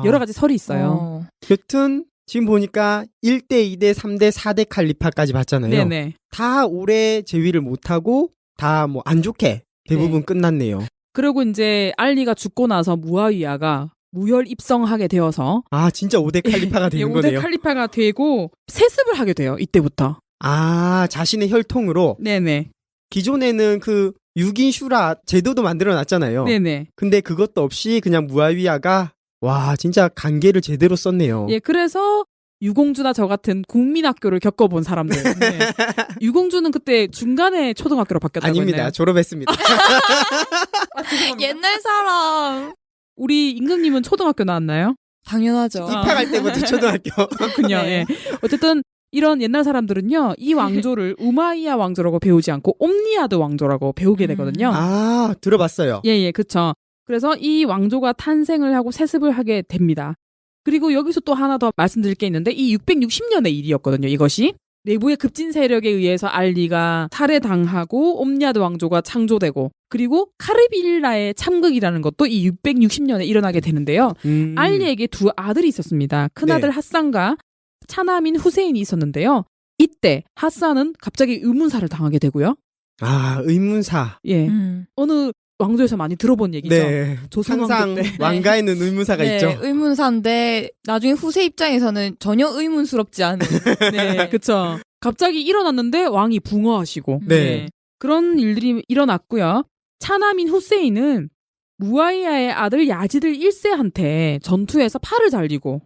여러 가지 설이 있어요. 여튼 지금 보니까 1대, 2대, 3대, 4대 칼리파까지 봤잖아요. 네네. 다 오래 제위를 못하고 다 뭐 안 좋게 대부분 끝났네요. 그리고 이제 알리가 죽고 나서 무아위아가 무혈 입성하게 되어서 진짜 5대 칼리파가 되는 5대 거네요. 칼리파가 되고 세습을 하게 돼요. 이때부터. 자신의 혈통으로. 네네. 기존에는 그 6인 슈라 제도도 만들어 놨잖아요. 네네. 근데 그것도 없이 그냥 무아위아가 와 진짜 간계를 제대로 썼네요. 예, 그래서 유공주나 저 같은 국민학교를 겪어본 사람들. 네. 유공주는 그때 중간에 초등학교로 바뀌었다고 아닙니다. 했나요? 졸업했습니다. 옛날 사람. 우리 임금님은 초등학교 나왔나요? 당연하죠. 입학할 때부터 초등학교. 그렇군요. 네. 예. 어쨌든 이런 옛날 사람들은요, 이 왕조를 우마이야 왕조라고 배우지 않고 옴니아드 왕조라고 배우게 되거든요. 들어봤어요. 예, 그쵸. 그래서 이 왕조가 탄생을 하고 세습을 하게 됩니다. 그리고 여기서 또 하나 더 말씀드릴 게 있는데, 이 660년의 일이었거든요, 이것이. 내부의 급진 세력에 의해서 알리가 살해당하고 옴니아드 왕조가 창조되고, 그리고 카르빌라의 참극이라는 것도 이 660년에 일어나게 되는데요. 알리에게 두 아들이 있었습니다. 큰아들 네. 핫산과 차남인 후세인이 있었는데요. 이때 핫산은 갑자기 의문사를 당하게 되고요. 의문사. 예. 어느 왕조에서 많이 들어본 얘기죠. 네. 조선왕조 항상 때. 왕가에는 의문사가 있죠. 의문사인데 나중에 후세 입장에서는 전혀 의문스럽지 않은. 네, 그쵸. 갑자기 일어났는데 왕이 붕어하시고. 네. 그런 일들이 일어났고요. 차남인 후세인은 무아이야의 아들 야지들 1세한테 전투에서 팔을 잘리고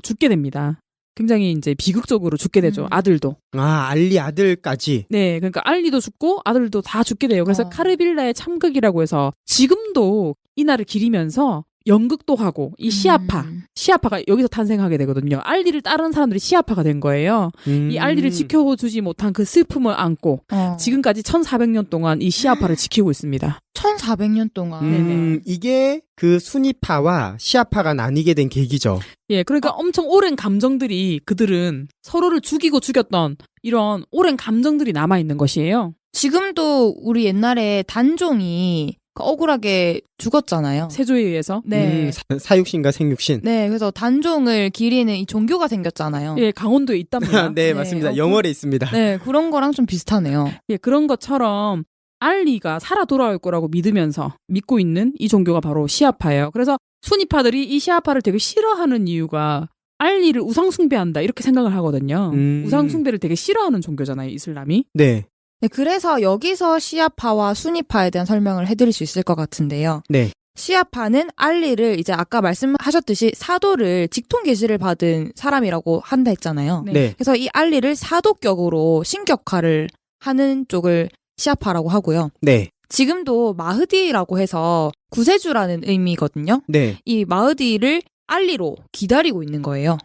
죽게 됩니다. 굉장히 이제 비극적으로 죽게 되죠. 아들도. 알리 아들까지. 네, 그러니까 알리도 죽고 아들도 다 죽게 돼요. 그래서 카르빌라의 참극이라고 해서 지금도 이 날을 기리면서 연극도 하고 이 시아파가 여기서 탄생하게 되거든요. 알리를 따르는 사람들이 시아파가 된 거예요. 이 알리를 지켜주지 못한 그 슬픔을 안고 지금까지 1400년 동안 이 시아파를 지키고 있습니다. 1400년 동안. 이게 그 순위파와 시아파가 나뉘게 된 계기죠. 예, 그러니까 엄청 오랜 감정들이 그들은 서로를 죽이고 죽였던 이런 오랜 감정들이 남아있는 것이에요. 지금도 우리 옛날에 단종이 억울하게 죽었잖아요. 세조에 의해서. 네. 사육신과 생육신. 네, 그래서 단종을 기리는 이 종교가 생겼잖아요. 예, 강원도에 있답니다. 네, 맞습니다. 영월에 있습니다. 네, 그런 거랑 좀 비슷하네요. 예, 그런 것처럼 알리가 살아 돌아올 거라고 믿고 있는 이 종교가 바로 시아파예요. 그래서 순위파들이 이 시아파를 되게 싫어하는 이유가 알리를 우상숭배한다 이렇게 생각을 하거든요. 우상숭배를 되게 싫어하는 종교잖아요, 이슬람이. 네. 네, 그래서 여기서 시아파와 순위파에 대한 설명을 해드릴 수 있을 것 같은데요. 네. 시아파는 알리를 이제 아까 말씀하셨듯이 사도를 직통 계시를 받은 사람이라고 한다 했잖아요. 네. 그래서 이 알리를 사도격으로 신격화를 하는 쪽을 시아파라고 하고요. 네. 지금도 마흐디라고 해서 구세주라는 의미거든요. 네. 이 마흐디를 알리로 기다리고 있는 거예요.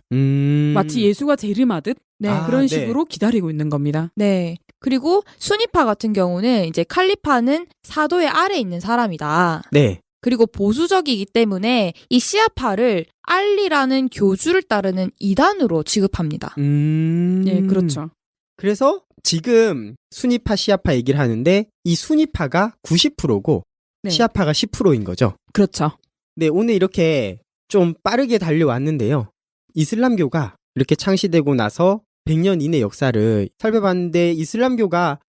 마치 예수가 재림하듯 그런 식으로 기다리고 있는 겁니다. 네. 그리고 순위파 같은 경우는 이제 칼리파는 사도의 아래에 있는 사람이다. 네. 그리고 보수적이기 때문에 이 시아파를 알리라는 교주를 따르는 이단으로 취급합니다. 네, 그렇죠. 그래서 지금 순위파, 시아파 얘기를 하는데 이 순위파가 90%고 시아파가 10%인 거죠. 그렇죠. 네, 오늘 이렇게 좀 빠르게 달려왔는데요. 이슬람교가 이렇게 창시되고 나서 100년 이내 역사를 살펴봤는데 이슬람교가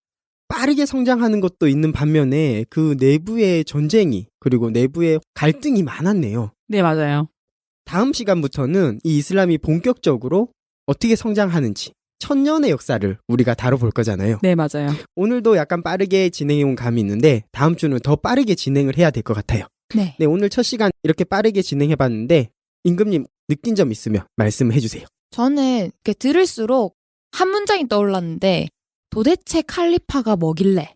빠르게 성장하는 것도 있는 반면에 그 내부의 전쟁이 그리고 내부의 갈등이 많았네요. 네, 맞아요. 다음 시간부터는 이 이슬람이 본격적으로 어떻게 성장하는지 1000년의 역사를 우리가 다뤄볼 거잖아요. 네, 맞아요. 오늘도 약간 빠르게 진행해온 감이 있는데 다음 주는 더 빠르게 진행을 해야 될 것 같아요. 네. 네, 오늘 첫 시간 이렇게 빠르게 진행해봤는데 임금님 느낀 점 있으면 말씀해 주세요. 저는 이렇게 들을수록 한 문장이 떠올랐는데 도대체 칼리파가 뭐길래?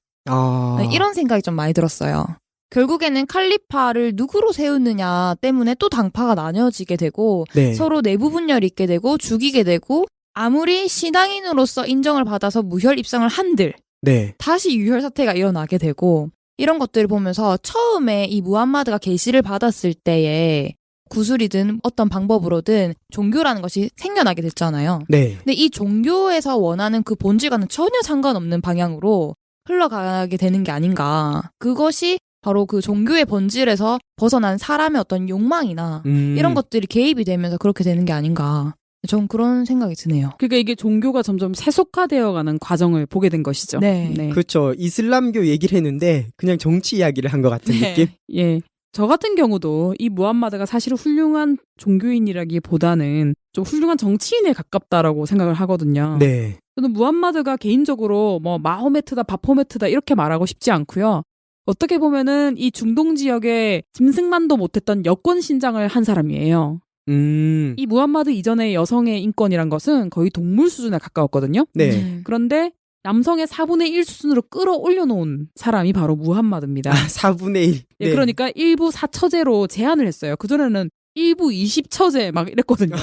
이런 생각이 좀 많이 들었어요. 결국에는 칼리파를 누구로 세우느냐 때문에 또 당파가 나뉘어지게 되고 네. 서로 내부 분열이 있게 되고 죽이게 되고 아무리 신앙인으로서 인정을 받아서 무혈 입성을 한들 네. 다시 유혈 사태가 일어나게 되고 이런 것들을 보면서 처음에 이 무함마드가 계시를 받았을 때에 구술이든 어떤 방법으로든 종교라는 것이 생겨나게 됐잖아요. 네. 근데 이 종교에서 원하는 그 본질과는 전혀 상관없는 방향으로 흘러가게 되는 게 아닌가. 그것이 바로 그 종교의 본질에서 벗어난 사람의 어떤 욕망이나 이런 것들이 개입이 되면서 그렇게 되는 게 아닌가. 전 그런 생각이 드네요. 그러니까 이게 종교가 점점 세속화되어가는 과정을 보게 된 것이죠. 네. 그렇죠. 이슬람교 얘기를 했는데 그냥 정치 이야기를 한 것 같은 네. 느낌? 예. 저 같은 경우도 이 무함마드가 사실 훌륭한 종교인이라기보다는 좀 훌륭한 정치인에 가깝다라고 생각을 하거든요. 네. 저는 무함마드가 개인적으로 뭐 마호메트다, 바포메트다 이렇게 말하고 싶지 않고요. 어떻게 보면은 이 중동 지역에 짐승만도 못했던 여권 신장을 한 사람이에요. 이 무함마드 이전의 여성의 인권이란 것은 거의 동물 수준에 가까웠거든요. 네. 그런데 남성의 4분의 1 수준으로 끌어올려 놓은 사람이 바로 무함마드입니다. 4분의 1. 예, 그러니까 1부 4처제로 제한을 했어요. 그전에는 1부 20처제 막 이랬거든요.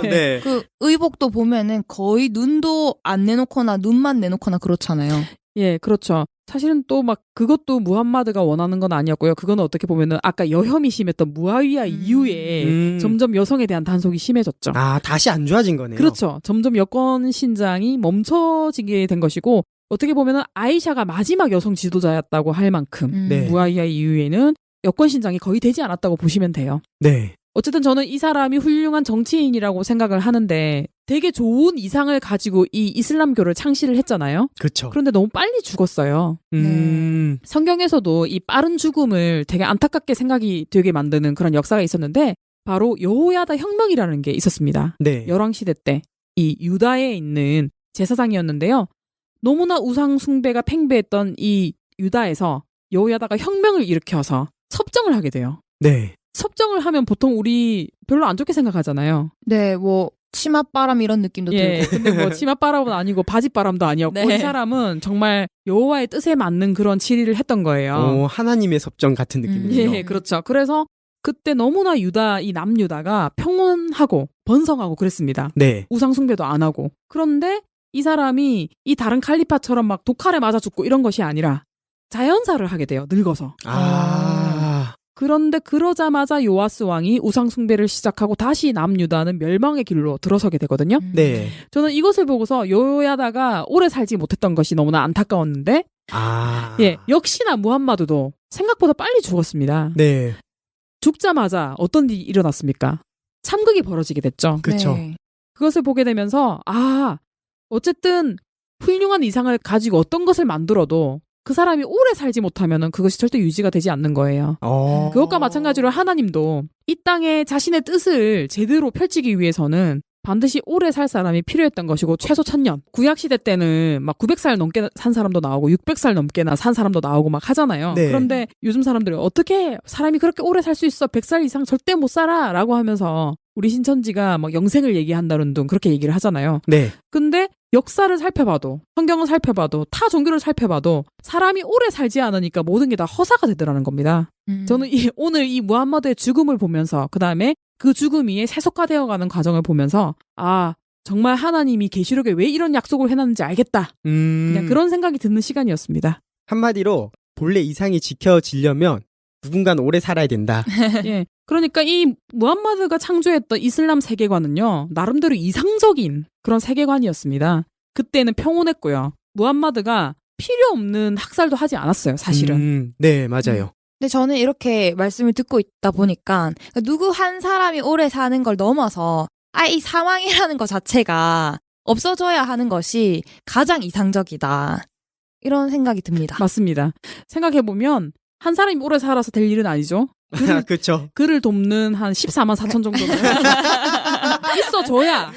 네. 그 의복도 보면은 거의 눈도 안 내놓거나 눈만 내놓거나 그렇잖아요. 예, 그렇죠. 사실은 또 막 그것도 무함마드가 원하는 건 아니었고요. 그거는 어떻게 보면은 아까 여혐이 심했던 무아위야 이후에 점점 여성에 대한 단속이 심해졌죠. 아, 다시 안 좋아진 거네요. 그렇죠. 점점 여권 신장이 멈춰지게 된 것이고 어떻게 보면은 아이샤가 마지막 여성 지도자였다고 할 만큼 네. 무아위야 이후에는 여권 신장이 거의 되지 않았다고 보시면 돼요. 네. 어쨌든 저는 이 사람이 훌륭한 정치인이라고 생각을 하는데 되게 좋은 이상을 가지고 이 이슬람교를 창시를 했잖아요. 그렇죠. 그런데 너무 빨리 죽었어요. 성경에서도 이 빠른 죽음을 되게 안타깝게 생각이 되게 만드는 그런 역사가 있었는데 바로 여호야다 혁명이라는 게 있었습니다. 네. 열왕시대 때 이 유다에 있는 제사장이었는데요. 너무나 우상 숭배가 팽배했던 이 유다에서 여호야다가 혁명을 일으켜서 섭정을 하게 돼요. 네. 섭정을 하면 보통 우리 별로 안 좋게 생각하잖아요. 네, 뭐 치맛바람 이런 느낌도 예, 들고. 근데 뭐 치맛바람은 아니고 바짓바람도 아니었고 네. 이 사람은 정말 여호와의 뜻에 맞는 그런 치리를 했던 거예요. 하나님의 섭정 같은 느낌이네요. 예, 그렇죠. 그래서 그때 너무나 이 남유다가 평온하고 번성하고 그랬습니다. 네. 우상숭배도 안 하고. 그런데 이 사람이 이 다른 칼리파처럼 막 독칼에 맞아 죽고 이런 것이 아니라 자연사를 하게 돼요. 늙어서. 그런데 그러자마자 요아스 왕이 우상숭배를 시작하고 다시 남유다는 멸망의 길로 들어서게 되거든요. 네. 저는 이것을 보고서 요야다가 오래 살지 못했던 것이 너무나 안타까웠는데 예, 역시나 무함마드도 생각보다 빨리 죽었습니다. 네. 죽자마자 어떤 일이 일어났습니까? 참극이 벌어지게 됐죠. 그렇죠. 네. 그것을 보게 되면서 어쨌든 훌륭한 이상을 가지고 어떤 것을 만들어도 그 사람이 오래 살지 못하면 그것이 절대 유지가 되지 않는 거예요. 그것과 마찬가지로 하나님도 이 땅에 자신의 뜻을 제대로 펼치기 위해서는 반드시 오래 살 사람이 필요했던 것이고 최소 1000년. 구약시대 때는 막 900살 넘게 산 사람도 나오고 600살 넘게나 산 사람도 나오고 막 하잖아요. 네. 그런데 요즘 사람들이 어떻게 사람이 그렇게 오래 살 수 있어? 100살 이상 절대 못 살아! 라고 하면서 우리 신천지가 막 영생을 얘기한다는 둥 그렇게 얘기를 하잖아요. 네. 근데 역사를 살펴봐도 성경을 살펴봐도 타 종교를 살펴봐도 사람이 오래 살지 않으니까 모든 게 다 허사가 되더라는 겁니다. 저는 오늘 이 무함마드의 죽음을 보면서 그다음에 그 죽음이 세속화되어가는 과정을 보면서 정말 하나님이 계시록에 왜 이런 약속을 해놨는지 알겠다. 그냥 그런 생각이 드는 시간이었습니다. 한마디로 본래 이상이 지켜지려면 누군가는 오래 살아야 된다. 예, 그러니까 이 무함마드가 창조했던 이슬람 세계관은요. 나름대로 이상적인 그런 세계관이었습니다. 그때는 평온했고요. 무함마드가 필요 없는 학살도 하지 않았어요. 사실은. 네, 맞아요. 근데 저는 이렇게 말씀을 듣고 있다 보니까 누구 한 사람이 오래 사는 걸 넘어서 이 사망이라는 것 자체가 없어져야 하는 것이 가장 이상적이다. 이런 생각이 듭니다. 맞습니다. 생각해보면 한 사람이 오래 살아서 될 일은 아니죠. 그렇죠. 그를 돕는 한 14만 4천 정도는 있어줘야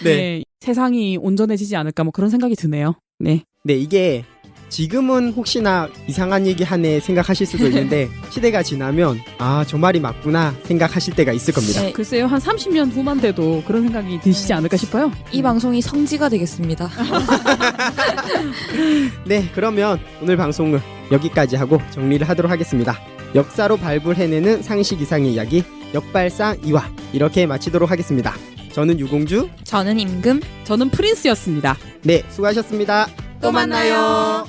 네, 세상이 온전해지지 않을까 뭐 그런 생각이 드네요. 네. 네, 이게 지금은 혹시나 이상한 얘기 하네 생각하실 수도 있는데 시대가 지나면 저 말이 맞구나 생각하실 때가 있을 겁니다. 네. 글쎄요, 한 30년 후만 돼도 그런 생각이 드시지 않을까 싶어요. 이 방송이 성지가 되겠습니다. 네, 그러면 오늘 방송은 여기까지 하고 정리를 하도록 하겠습니다. 역사로 발굴해내는 상식 이상의 이야기 역발상 2화 이렇게 마치도록 하겠습니다. 저는 유공주, 저는 임금, 저는 프린스였습니다. 네, 수고하셨습니다. 또 만나요.